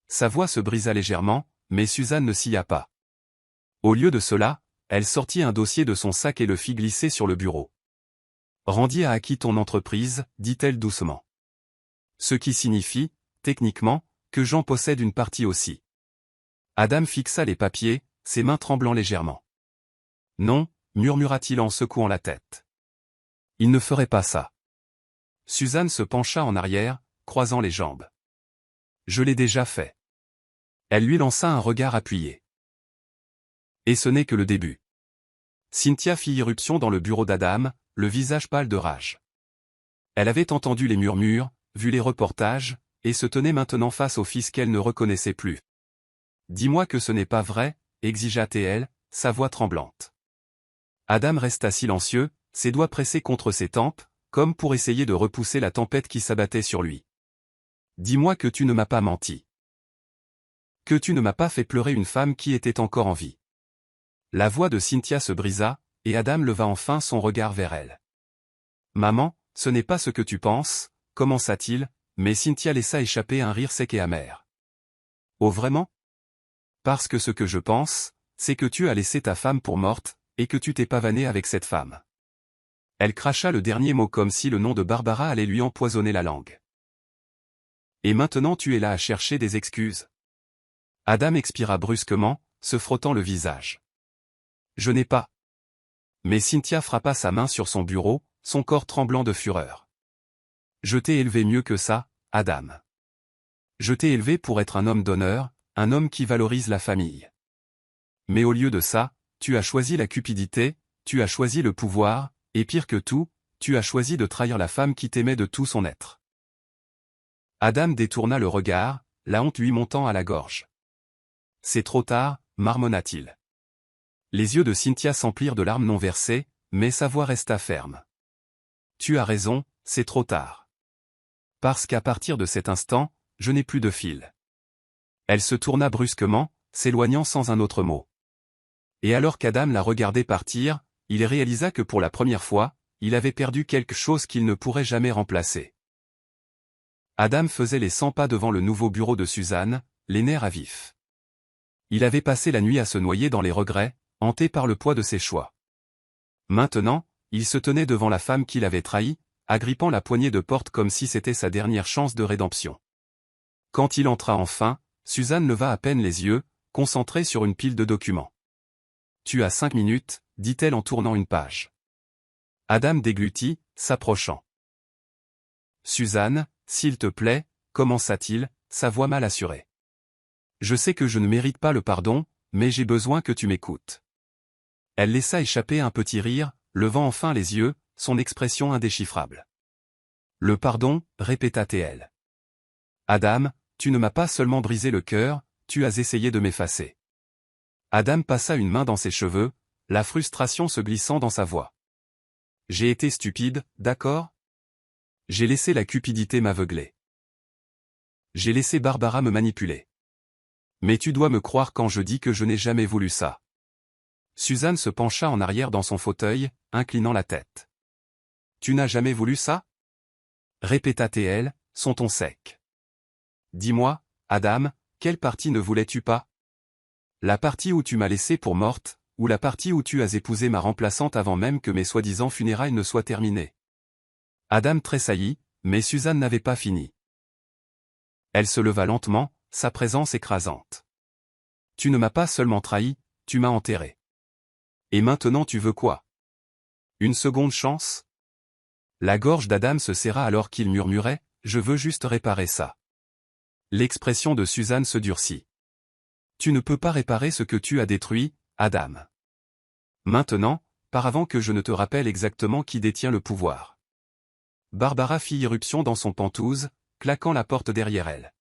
Speaker 1: Sa voix se brisa légèrement, mais Suzanne ne s'y a pas. Au lieu de cela, elle sortit un dossier de son sac et le fit glisser sur le bureau. Randy a acquis ton entreprise, dit-elle doucement. Ce qui signifie, techniquement, que j'en possède une partie aussi. Adam fixa les papiers, ses mains tremblant légèrement. Non, murmura-t-il en secouant la tête. Il ne ferait pas ça. Suzanne se pencha en arrière, croisant les jambes. Je l'ai déjà fait. Elle lui lança un regard appuyé. Et ce n'est que le début. Cynthia fit irruption dans le bureau d'Adam, le visage pâle de rage. Elle avait entendu les murmures, vu les reportages, et se tenait maintenant face au fils qu'elle ne reconnaissait plus. Dis-moi que ce n'est pas vrai, exigea-t-elle, sa voix tremblante. Adam resta silencieux, ses doigts pressés contre ses tempes, comme pour essayer de repousser la tempête qui s'abattait sur lui. Dis-moi que tu ne m'as pas menti. Que tu ne m'as pas fait pleurer une femme qui était encore en vie. La voix de Cynthia se brisa, et Adam leva enfin son regard vers elle. Maman, ce n'est pas ce que tu penses, commença-t-il, mais Cynthia laissa échapper un rire sec et amer. Oh vraiment? Parce que ce que je pense, c'est que tu as laissé ta femme pour morte, et que tu t'es pavané avec cette femme. Elle cracha le dernier mot comme si le nom de Barbara allait lui empoisonner la langue. Et maintenant tu es là à chercher des excuses. Adam expira brusquement, se frottant le visage. Je n'ai pas. Mais Cynthia frappa sa main sur son bureau, son corps tremblant de fureur. Je t'ai élevé mieux que ça, Adam. Je t'ai élevé pour être un homme d'honneur, un homme qui valorise la famille. Mais au lieu de ça, tu as choisi la cupidité, tu as choisi le pouvoir, et pire que tout, tu as choisi de trahir la femme qui t'aimait de tout son être. Adam détourna le regard, la honte lui montant à la gorge. C'est trop tard, marmonna-t-il. Les yeux de Cynthia s'emplirent de larmes non versées, mais sa voix resta ferme. Tu as raison, c'est trop tard. Parce qu'à partir de cet instant, je n'ai plus de fil. Elle se tourna brusquement, s'éloignant sans un autre mot. Et alors qu'Adam la regardait partir, il réalisa que pour la première fois, il avait perdu quelque chose qu'il ne pourrait jamais remplacer. Adam faisait les 100 pas devant le nouveau bureau de Suzanne, les nerfs à vif. Il avait passé la nuit à se noyer dans les regrets, hanté par le poids de ses choix. Maintenant, il se tenait devant la femme qu'il avait trahie, agrippant la poignée de porte comme si c'était sa dernière chance de rédemption. Quand il entra enfin, Suzanne leva à peine les yeux, concentrée sur une pile de documents. « Tu as 5 minutes, dit-elle en tournant une page. Adam déglutit, s'approchant. « Suzanne, s'il te plaît, commença-t-il, sa voix mal assurée. Je sais que je ne mérite pas le pardon, mais j'ai besoin que tu m'écoutes. » Elle laissa échapper un petit rire, levant enfin les yeux, son expression indéchiffrable. « Le pardon, répéta-t-elle. Adam, tu ne m'as pas seulement brisé le cœur, tu as essayé de m'effacer. Adam passa une main dans ses cheveux, la frustration se glissant dans sa voix. J'ai été stupide, d'accord? J'ai laissé la cupidité m'aveugler. J'ai laissé Barbara me manipuler. Mais tu dois me croire quand je dis que je n'ai jamais voulu ça. Suzanne se pencha en arrière dans son fauteuil, inclinant la tête. Tu n'as jamais voulu ça? Répéta-t-elle, son ton sec. Dis-moi, Adam, quelle partie ne voulais-tu pas? La partie où tu m'as laissée pour morte, ou la partie où tu as épousé ma remplaçante avant même que mes soi-disant funérailles ne soient terminées? Adam tressaillit, mais Suzanne n'avait pas fini. Elle se leva lentement, sa présence écrasante. Tu ne m'as pas seulement trahi, tu m'as enterré. Et maintenant tu veux quoi? Une seconde chance? La gorge d'Adam se serra alors qu'il murmurait, je veux juste réparer ça. L'expression de Suzanne se durcit. Tu ne peux pas réparer ce que tu as détruit, Adam. Maintenant, par avant que je ne te rappelle exactement qui détient le pouvoir. Barbara fit irruption dans son pantouse, claquant la porte derrière elle.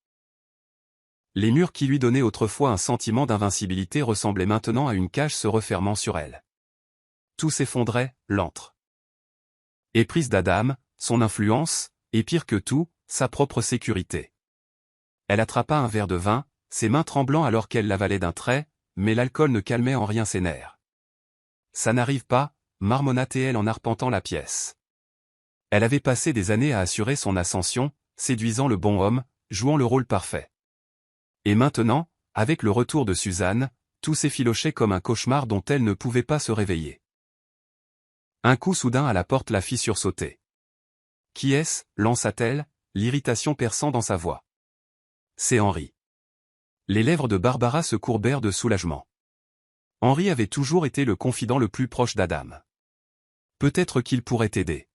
Speaker 1: Les murs qui lui donnaient autrefois un sentiment d'invincibilité ressemblaient maintenant à une cage se refermant sur elle. Tout s'effondrait, l'antre. Éprise d'Adam, son influence, et pire que tout, sa propre sécurité. Elle attrapa un verre de vin, ses mains tremblant alors qu'elle l'avalait d'un trait, mais l'alcool ne calmait en rien ses nerfs. Ça n'arrive pas, marmonna-t-elle en arpentant la pièce. Elle avait passé des années à assurer son ascension, séduisant le bon homme, jouant le rôle parfait. Et maintenant, avec le retour de Suzanne, tout s'effilochait comme un cauchemar dont elle ne pouvait pas se réveiller. Un coup soudain à la porte la fit sursauter. « Qui est-ce » lança-t-elle, l'irritation perçant dans sa voix. « C'est Henri. » Les lèvres de Barbara se courbèrent de soulagement. Henri avait toujours été le confident le plus proche d'Adam. Peut-être qu'il pourrait t'aider.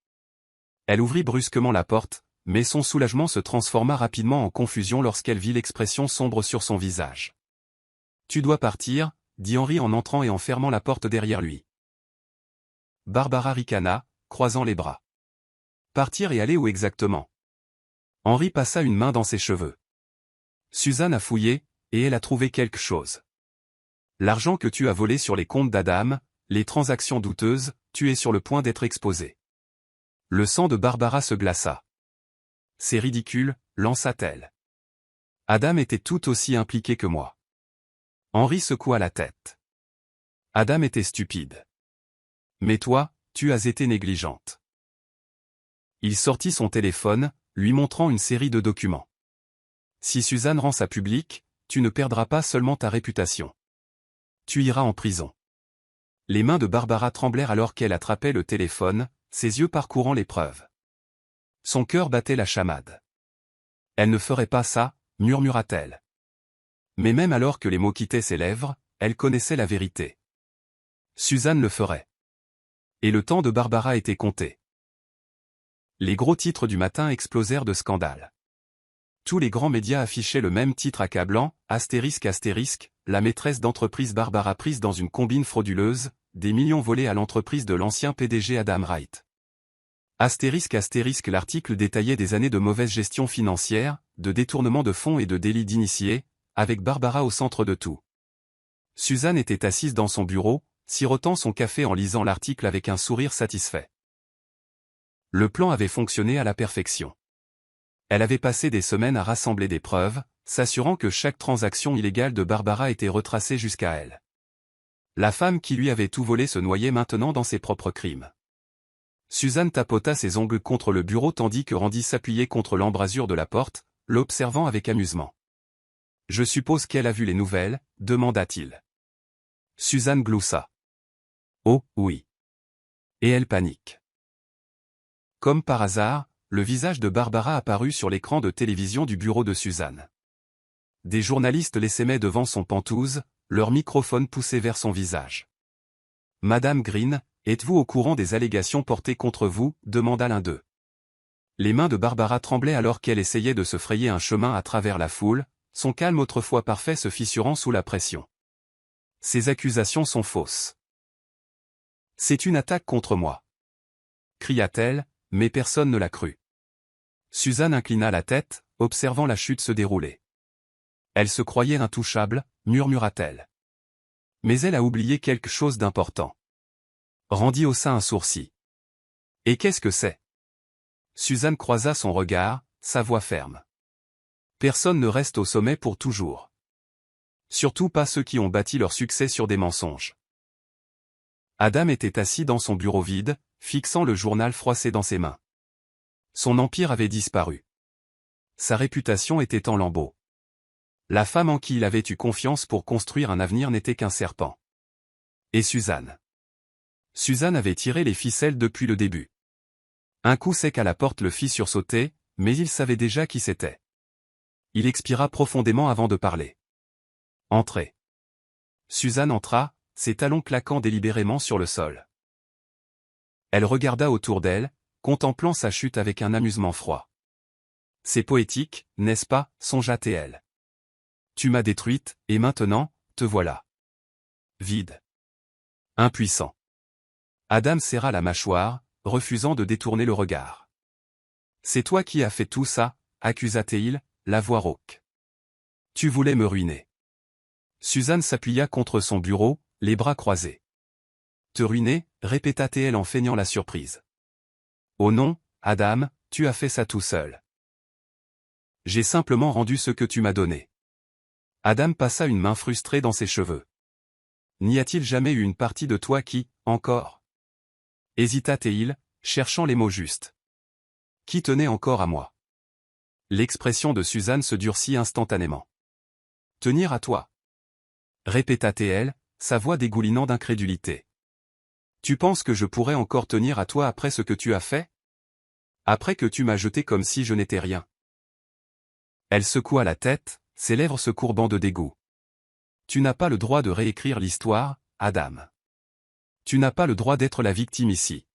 Speaker 1: Elle ouvrit brusquement la porte, mais son soulagement se transforma rapidement en confusion lorsqu'elle vit l'expression sombre sur son visage. « Tu dois partir » dit Henri en entrant et en fermant la porte derrière lui. Barbara ricana, croisant les bras. « Partir et aller où exactement ?» Henri passa une main dans ses cheveux. Suzanne a fouillé, et elle a trouvé quelque chose. L'argent que tu as volé sur les comptes d'Adam, les transactions douteuses, tu es sur le point d'être exposé. Le sang de Barbara se glaça. C'est ridicule, lança-t-elle. Adam était tout aussi impliqué que moi. Henri secoua la tête. Adam était stupide. Mais toi, tu as été négligente. Il sortit son téléphone, lui montrant une série de documents. Si Suzanne rend ça public, tu ne perdras pas seulement ta réputation. Tu iras en prison. Les mains de Barbara tremblèrent alors qu'elle attrapait le téléphone, ses yeux parcourant les preuves. Son cœur battait la chamade. Elle ne ferait pas ça, murmura-t-elle. Mais même alors que les mots quittaient ses lèvres, elle connaissait la vérité. Suzanne le ferait. Et le temps de Barbara était compté. Les gros titres du matin explosèrent de scandales. Tous les grands médias affichaient le même titre accablant, astérisque, la maîtresse d'entreprise Barbara prise dans une combine frauduleuse, des millions volés à l'entreprise de l'ancien PDG Adam Wright. Astérisque, l'article détaillait des années de mauvaise gestion financière, de détournement de fonds et de délits d'initiés, avec Barbara au centre de tout. Suzanne était assise dans son bureau, sirotant son café en lisant l'article avec un sourire satisfait. Le plan avait fonctionné à la perfection. Elle avait passé des semaines à rassembler des preuves, s'assurant que chaque transaction illégale de Barbara était retracée jusqu'à elle. La femme qui lui avait tout volé se noyait maintenant dans ses propres crimes. Suzanne tapota ses ongles contre le bureau tandis que Randy s'appuyait contre l'embrasure de la porte, l'observant avec amusement. « Je suppose qu'elle a vu les nouvelles » demanda-t-il. Suzanne gloussa. « Oh, oui. » Et elle panique. Comme par hasard, le visage de Barbara apparut sur l'écran de télévision du bureau de Suzanne. Des journalistes l'essaimaient devant son pantouse, leur microphone poussé vers son visage. « Madame Green, êtes-vous au courant des allégations portées contre vous » demanda l'un d'eux. Les mains de Barbara tremblaient alors qu'elle essayait de se frayer un chemin à travers la foule, son calme autrefois parfait se fissurant sous la pression. « Ces accusations sont fausses. C'est une attaque contre moi. » cria-t-elle, mais personne ne la crut. Suzanne inclina la tête, observant la chute se dérouler. Elle se croyait intouchable, murmura-t-elle. Mais elle a oublié quelque chose d'important. Randy haussa un sourcil. Et qu'est-ce que c'est ? Suzanne croisa son regard, sa voix ferme. Personne ne reste au sommet pour toujours. Surtout pas ceux qui ont bâti leur succès sur des mensonges. Adam était assis dans son bureau vide, fixant le journal froissé dans ses mains. Son empire avait disparu. Sa réputation était en lambeaux. La femme en qui il avait eu confiance pour construire un avenir n'était qu'un serpent. Et Suzanne. Suzanne avait tiré les ficelles depuis le début. Un coup sec à la porte le fit sursauter, mais il savait déjà qui c'était. Il expira profondément avant de parler. Entrez. Suzanne entra, ses talons claquant délibérément sur le sol. Elle regarda autour d'elle, contemplant sa chute avec un amusement froid. C'est poétique, n'est-ce pas, songea-t-elle. Tu m'as détruite, et maintenant, te voilà. Vide. Impuissant. Adam serra la mâchoire, refusant de détourner le regard. C'est toi qui as fait tout ça, accusa-t-il, la voix rauque. Tu voulais me ruiner. Suzanne s'appuya contre son bureau, les bras croisés. Te ruiner, répéta-t-elle en feignant la surprise. Oh non, Adam, tu as fait ça tout seul. J'ai simplement rendu ce que tu m'as donné. Adam passa une main frustrée dans ses cheveux. N'y a-t-il jamais eu une partie de toi qui, encore? Hésita-t-il, cherchant les mots justes. Qui tenait encore à moi? L'expression de Suzanne se durcit instantanément. Tenir à toi? Répéta-t-elle, sa voix dégoulinant d'incrédulité. Tu penses que je pourrais encore tenir à toi après ce que tu as fait? Après que tu m'as jeté comme si je n'étais rien. Elle secoua la tête, ses lèvres se courbant de dégoût. Tu n'as pas le droit de réécrire l'histoire, Adam. Tu n'as pas le droit d'être la victime ici.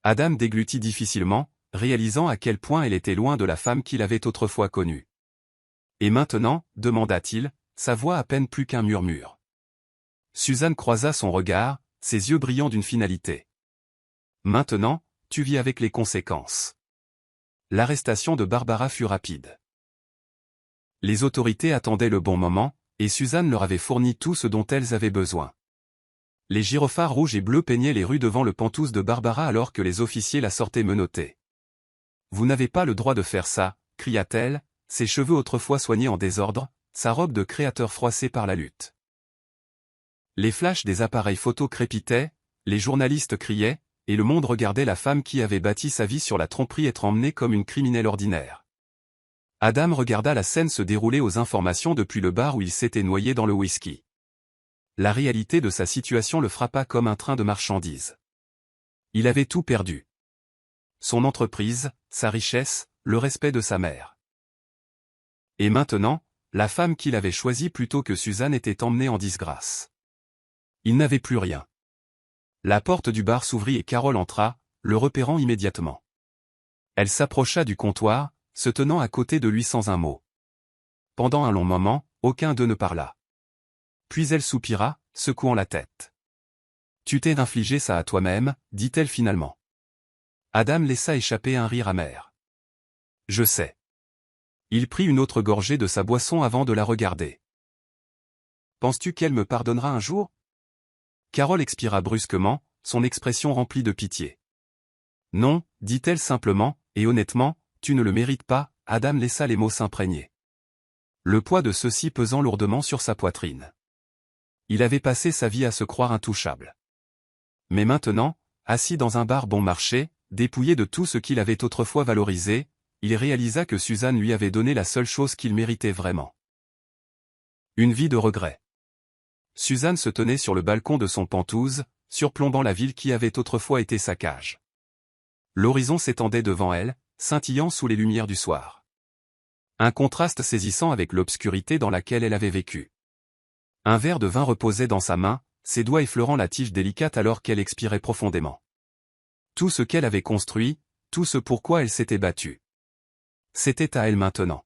Speaker 1: Adam déglutit difficilement, réalisant à quel point elle était loin de la femme qu'il avait autrefois connue. Et maintenant, demanda-t-il, sa voix à peine plus qu'un murmure. Suzanne croisa son regard, ses yeux brillant d'une finalité. Maintenant, tu vis avec les conséquences. L'arrestation de Barbara fut rapide. Les autorités attendaient le bon moment, et Suzanne leur avait fourni tout ce dont elles avaient besoin. Les gyrophares rouges et bleus peignaient les rues devant le Pantouse de Barbara alors que les officiers la sortaient menottée. Vous n'avez pas le droit de faire ça, cria-t-elle, ses cheveux autrefois soignés en désordre, sa robe de créateur froissée par la lutte. Les flashs des appareils photo crépitaient, les journalistes criaient, et le monde regardait la femme qui avait bâti sa vie sur la tromperie être emmenée comme une criminelle ordinaire. Adam regarda la scène se dérouler aux informations depuis le bar où il s'était noyé dans le whisky. La réalité de sa situation le frappa comme un train de marchandises. Il avait tout perdu. Son entreprise, sa richesse, le respect de sa mère. Et maintenant, la femme qu'il avait choisie plutôt que Suzanne était emmenée en disgrâce. Il n'avait plus rien. La porte du bar s'ouvrit et Carole entra, le repérant immédiatement. Elle s'approcha du comptoir, se tenant à côté de lui sans un mot. Pendant un long moment, aucun d'eux ne parla. Puis elle soupira, secouant la tête. Tu t'es infligé ça à toi-même, dit-elle finalement. Adam laissa échapper un rire amer. Je sais. Il prit une autre gorgée de sa boisson avant de la regarder. Penses-tu qu'elle me pardonnera un jour? Carole expira brusquement, son expression remplie de pitié. Non, dit-elle simplement, et honnêtement, tu ne le mérites pas, Adam laissa les mots s'imprégner. Le poids de ceux-ci pesant lourdement sur sa poitrine. Il avait passé sa vie à se croire intouchable. Mais maintenant, assis dans un bar bon marché, dépouillé de tout ce qu'il avait autrefois valorisé, il réalisa que Suzanne lui avait donné la seule chose qu'il méritait vraiment. Une vie de regret. Suzanne se tenait sur le balcon de son Pantouse, surplombant la ville qui avait autrefois été sa cage. L'horizon s'étendait devant elle, scintillant sous les lumières du soir. Un contraste saisissant avec l'obscurité dans laquelle elle avait vécu. Un verre de vin reposait dans sa main, ses doigts effleurant la tige délicate alors qu'elle expirait profondément. Tout ce qu'elle avait construit, tout ce pourquoi elle s'était battue. C'était à elle maintenant.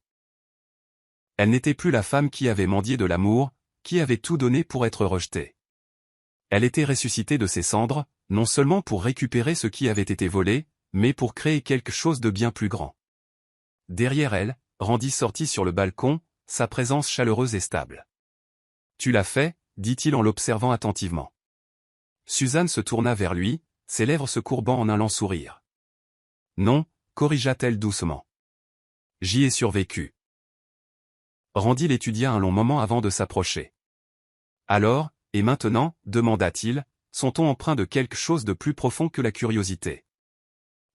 Speaker 1: Elle n'était plus la femme qui avait mendié de l'amour, qui avait tout donné pour être rejetée. Elle était ressuscitée de ses cendres, non seulement pour récupérer ce qui avait été volé, mais pour créer quelque chose de bien plus grand. Derrière elle, Randy sortit sur le balcon, sa présence chaleureuse et stable. Tu l'as fait, dit-il en l'observant attentivement. Suzanne se tourna vers lui, ses lèvres se courbant en un lent sourire. Non, corrigea-t-elle doucement. J'y ai survécu. Randy l'étudia un long moment avant de s'approcher. Alors, et maintenant, demanda-t-il, son ton empreint de quelque chose de plus profond que la curiosité.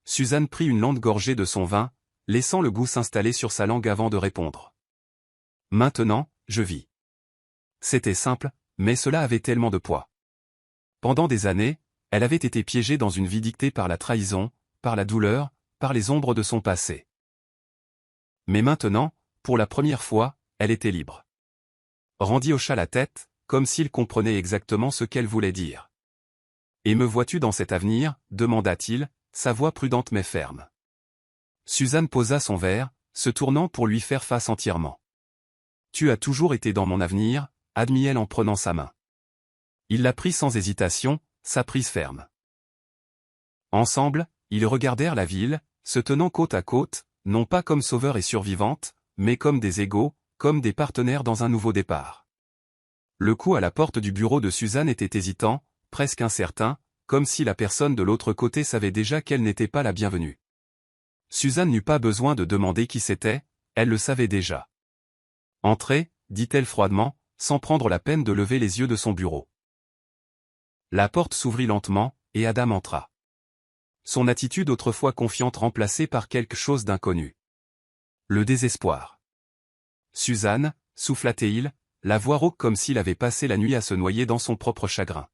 Speaker 1: Suzanne prit une lente gorgée de son vin, laissant le goût s'installer sur sa langue avant de répondre. Maintenant, je vis. C'était simple, mais cela avait tellement de poids. Pendant des années, elle avait été piégée dans une vie dictée par la trahison, par la douleur, par les ombres de son passé. Mais maintenant, pour la première fois, elle était libre. Randy hocha la tête, comme s'il comprenait exactement ce qu'elle voulait dire. Et me vois-tu dans cet avenir, demanda-t-il, sa voix prudente mais ferme. Suzanne posa son verre, se tournant pour lui faire face entièrement. Tu as toujours été dans mon avenir, admit-elle en prenant sa main. Il la prit sans hésitation, sa prise ferme. Ensemble, ils regardèrent la ville, se tenant côte à côte, non pas comme sauveur et survivante, mais comme des égaux, comme des partenaires dans un nouveau départ. Le coup à la porte du bureau de Suzanne était hésitant, presque incertain, comme si la personne de l'autre côté savait déjà qu'elle n'était pas la bienvenue. Suzanne n'eut pas besoin de demander qui c'était, elle le savait déjà. « Entrez », dit-elle froidement, sans prendre la peine de lever les yeux de son bureau. La porte s'ouvrit lentement, et Adam entra. Son attitude autrefois confiante remplacée par quelque chose d'inconnu. Le désespoir. « Suzanne », souffla-t-il, la voix rauque comme s'il avait passé la nuit à se noyer dans son propre chagrin.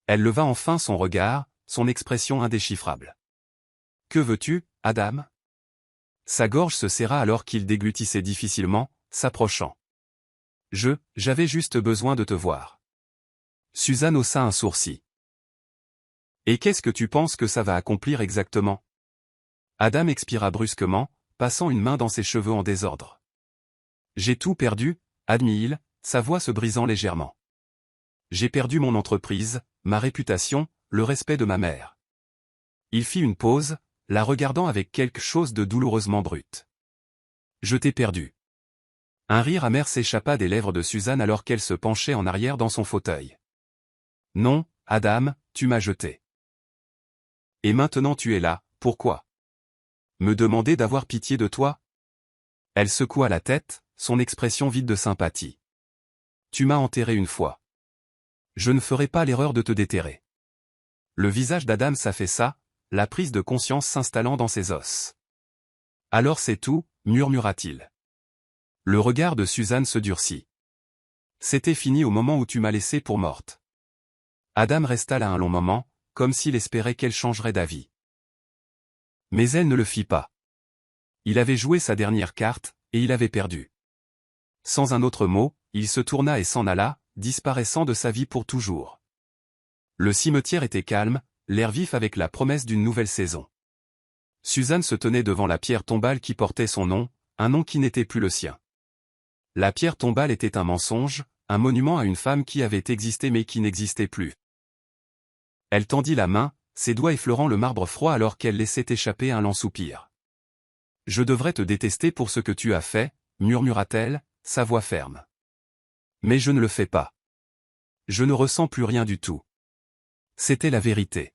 Speaker 1: Elle leva enfin son regard, son expression indéchiffrable. « Que veux-tu, Adam ?» Sa gorge se serra alors qu'il déglutissait difficilement, s'approchant. « J'avais juste besoin de te voir. » Suzanne haussa un sourcil. « Et qu'est-ce que tu penses que ça va accomplir exactement ?» Adam expira brusquement, passant une main dans ses cheveux en désordre. « J'ai tout perdu, » admit-il, sa voix se brisant légèrement. « J'ai perdu mon entreprise, ma réputation, le respect de ma mère. » Il fit une pause, la regardant avec quelque chose de douloureusement brut. « Je t'ai perdu. » Un rire amer s'échappa des lèvres de Suzanne alors qu'elle se penchait en arrière dans son fauteuil. « Non, Adam, tu m'as jeté. Et maintenant tu es là, pourquoi? Me demander d'avoir pitié de toi ?» Elle secoua la tête, son expression vide de sympathie. « Tu m'as enterré une fois. Je ne ferai pas l'erreur de te déterrer. » Le visage d'Adam s'affaissa, la prise de conscience s'installant dans ses os. « Alors c'est tout, » murmura-t-il. Le regard de Suzanne se durcit. « C'était fini au moment où tu m'as laissé pour morte. » Adam resta là un long moment, comme s'il espérait qu'elle changerait d'avis. Mais elle ne le fit pas. Il avait joué sa dernière carte, et il avait perdu. Sans un autre mot, il se tourna et s'en alla, disparaissant de sa vie pour toujours. Le cimetière était calme, l'air vif avec la promesse d'une nouvelle saison. Suzanne se tenait devant la pierre tombale qui portait son nom, un nom qui n'était plus le sien. La pierre tombale était un mensonge, un monument à une femme qui avait existé mais qui n'existait plus. Elle tendit la main, ses doigts effleurant le marbre froid alors qu'elle laissait échapper un lent soupir. « Je devrais te détester pour ce que tu as fait, » murmura-t-elle, sa voix ferme. « Mais je ne le fais pas. Je ne ressens plus rien du tout. » C'était la vérité.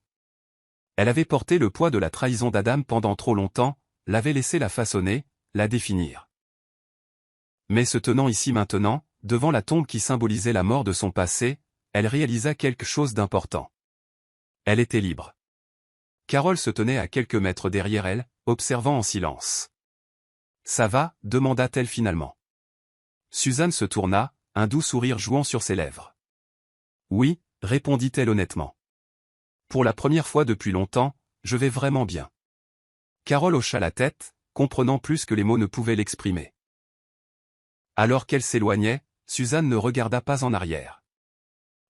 Speaker 1: Elle avait porté le poids de la trahison d'Adam pendant trop longtemps, l'avait laissé la façonner, la définir. Mais se tenant ici maintenant, devant la tombe qui symbolisait la mort de son passé, elle réalisa quelque chose d'important. Elle était libre. Carole se tenait à quelques mètres derrière elle, observant en silence. « Ça va ?» demanda-t-elle finalement. Suzanne se tourna, un doux sourire jouant sur ses lèvres. « Oui » répondit-elle honnêtement. « Pour la première fois depuis longtemps, je vais vraiment bien. » Carole hocha la tête, comprenant plus que les mots ne pouvaient l'exprimer. Alors qu'elle s'éloignait, Suzanne ne regarda pas en arrière.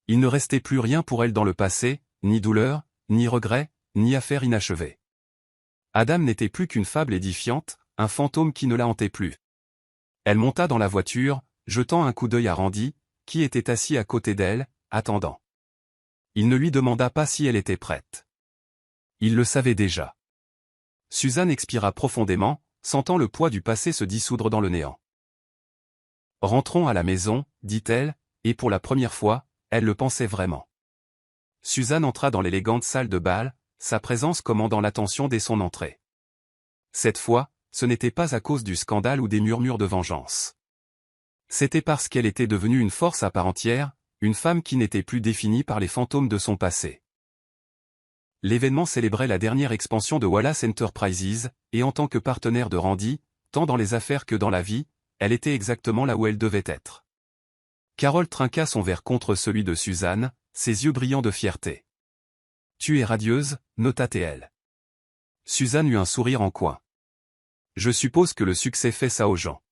Speaker 1: Il ne restait plus rien pour elle dans le passé, ni douleur, ni regret, ni affaire inachevée. Adam n'était plus qu'une fable édifiante, un fantôme qui ne la hantait plus. Elle monta dans la voiture, jetant un coup d'œil à Randy, qui était assis à côté d'elle, attendant. Il ne lui demanda pas si elle était prête. Il le savait déjà. Suzanne expira profondément, sentant le poids du passé se dissoudre dans le néant. « Rentrons à la maison, » dit-elle, et pour la première fois, elle le pensait vraiment. Suzanne entra dans l'élégante salle de bal, sa présence commandant l'attention dès son entrée. Cette fois, ce n'était pas à cause du scandale ou des murmures de vengeance. C'était parce qu'elle était devenue une force à part entière, une femme qui n'était plus définie par les fantômes de son passé. L'événement célébrait la dernière expansion de Wallace Enterprises, et en tant que partenaire de Randy, tant dans les affaires que dans la vie, elle était exactement là où elle devait être. Carole trinqua son verre contre celui de Suzanne, ses yeux brillants de fierté. « Tu es radieuse » nota-t-elle. Suzanne eut un sourire en coin. « Je suppose que le succès fait ça aux gens. »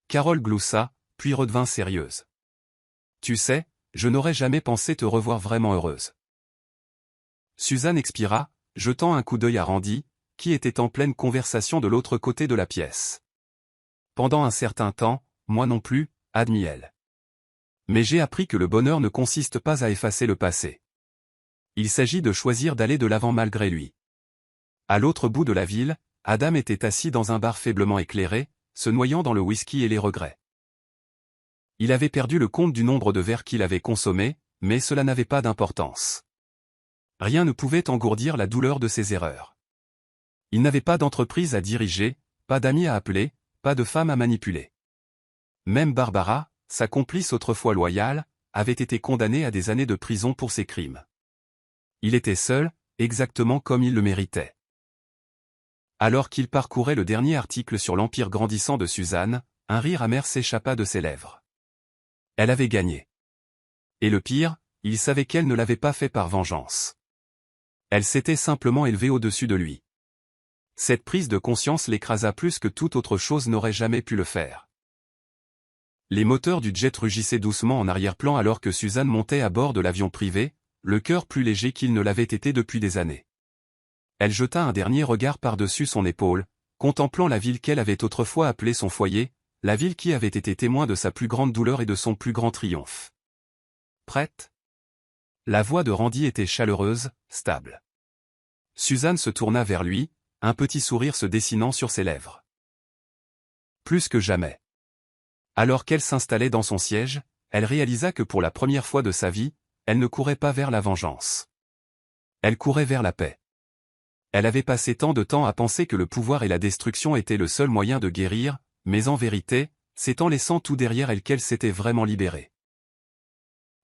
Speaker 1: Carole gloussa, puis redevint sérieuse. « Tu sais, je n'aurais jamais pensé te revoir vraiment heureuse. » Suzanne expira, jetant un coup d'œil à Randy, qui était en pleine conversation de l'autre côté de la pièce. « Pendant un certain temps, moi non plus, » admit-elle. « Mais j'ai appris que le bonheur ne consiste pas à effacer le passé. Il s'agit de choisir d'aller de l'avant malgré lui. » À l'autre bout de la ville, Adam était assis dans un bar faiblement éclairé, se noyant dans le whisky et les regrets. Il avait perdu le compte du nombre de verres qu'il avait consommés, mais cela n'avait pas d'importance. Rien ne pouvait engourdir la douleur de ses erreurs. Il n'avait pas d'entreprise à diriger, pas d'amis à appeler, pas de femme à manipuler. Même Barbara, sa complice autrefois loyale, avait été condamnée à des années de prison pour ses crimes. Il était seul, exactement comme il le méritait. Alors qu'il parcourait le dernier article sur l'empire grandissant de Suzanne, un rire amer s'échappa de ses lèvres. Elle avait gagné. Et le pire, il savait qu'elle ne l'avait pas fait par vengeance. Elle s'était simplement élevée au-dessus de lui. Cette prise de conscience l'écrasa plus que toute autre chose n'aurait jamais pu le faire. Les moteurs du jet rugissaient doucement en arrière-plan alors que Suzanne montait à bord de l'avion privé, le cœur plus léger qu'il ne l'avait été depuis des années. Elle jeta un dernier regard par-dessus son épaule, contemplant la ville qu'elle avait autrefois appelée son foyer, la ville qui avait été témoin de sa plus grande douleur et de son plus grand triomphe. Prête ? La voix de Randy était chaleureuse, stable. Suzanne se tourna vers lui, un petit sourire se dessinant sur ses lèvres. Plus que jamais. Alors qu'elle s'installait dans son siège, elle réalisa que pour la première fois de sa vie, elle ne courait pas vers la vengeance. Elle courait vers la paix. Elle avait passé tant de temps à penser que le pouvoir et la destruction étaient le seul moyen de guérir, mais en vérité, c'est en laissant tout derrière elle qu'elle s'était vraiment libérée.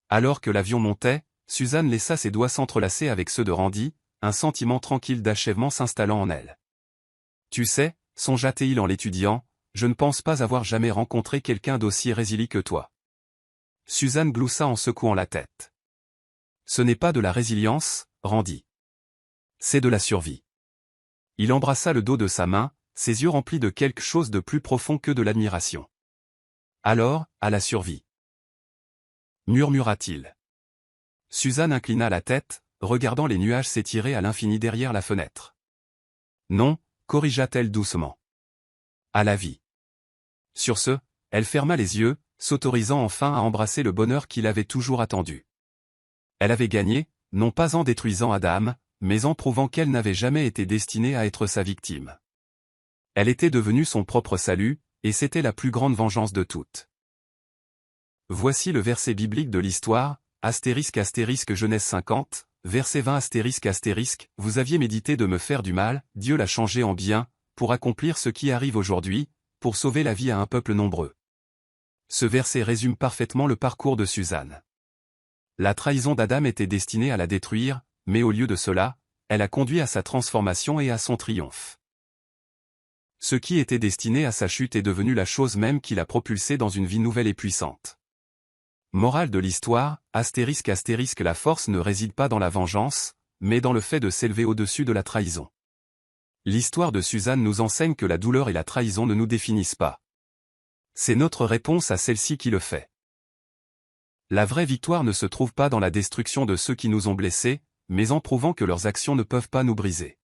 Speaker 1: Alors que l'avion montait, Suzanne laissa ses doigts s'entrelacer avec ceux de Randy, un sentiment tranquille d'achèvement s'installant en elle. Tu sais, songea-t-il en l'étudiant, je ne pense pas avoir jamais rencontré quelqu'un d'aussi résilient que toi. Suzanne gloussa en secouant la tête. Ce n'est pas de la résilience, Randy. C'est de la survie. Il embrassa le dos de sa main, ses yeux remplis de quelque chose de plus profond que de l'admiration. Alors, à la survie. Murmura-t-il. Suzanne inclina la tête, regardant les nuages s'étirer à l'infini derrière la fenêtre. Non, corrigea-t-elle doucement. À la vie. Sur ce, elle ferma les yeux, s'autorisant enfin à embrasser le bonheur qu'il avait toujours attendu. Elle avait gagné, non pas en détruisant Adam, mais en prouvant qu'elle n'avait jamais été destinée à être sa victime. Elle était devenue son propre salut, et c'était la plus grande vengeance de toutes. Voici le verset biblique de l'histoire, ** Genèse 50, verset 20 ** vous aviez médité de me faire du mal, Dieu l'a changé en bien, pour accomplir ce qui arrive aujourd'hui, pour sauver la vie à un peuple nombreux. Ce verset résume parfaitement le parcours de Suzanne. La trahison d'Adam était destinée à la détruire, mais au lieu de cela, elle a conduit à sa transformation et à son triomphe. Ce qui était destiné à sa chute est devenu la chose même qui l'a propulsée dans une vie nouvelle et puissante. Morale de l'histoire, ** la force ne réside pas dans la vengeance, mais dans le fait de s'élever au-dessus de la trahison. L'histoire de Suzanne nous enseigne que la douleur et la trahison ne nous définissent pas. C'est notre réponse à celle-ci qui le fait. La vraie victoire ne se trouve pas dans la destruction de ceux qui nous ont blessés, mais en prouvant que leurs actions ne peuvent pas nous briser.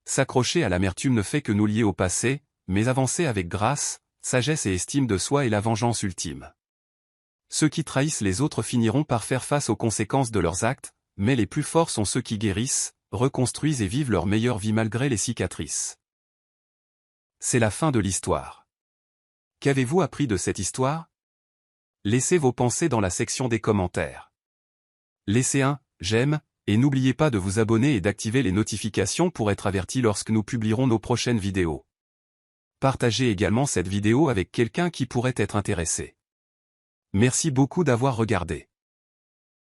Speaker 1: S'accrocher à l'amertume ne fait que nous lier au passé, mais avancer avec grâce, sagesse et estime de soi est la vengeance ultime. Ceux qui trahissent les autres finiront par faire face aux conséquences de leurs actes, mais les plus forts sont ceux qui guérissent, reconstruisent et vivent leur meilleure vie malgré les cicatrices. C'est la fin de l'histoire. Qu'avez-vous appris de cette histoire? Laissez vos pensées dans la section des commentaires. Laissez un j'aime, et n'oubliez pas de vous abonner et d'activer les notifications pour être averti lorsque nous publierons nos prochaines vidéos. Partagez également cette vidéo avec quelqu'un qui pourrait être intéressé. Merci beaucoup d'avoir regardé.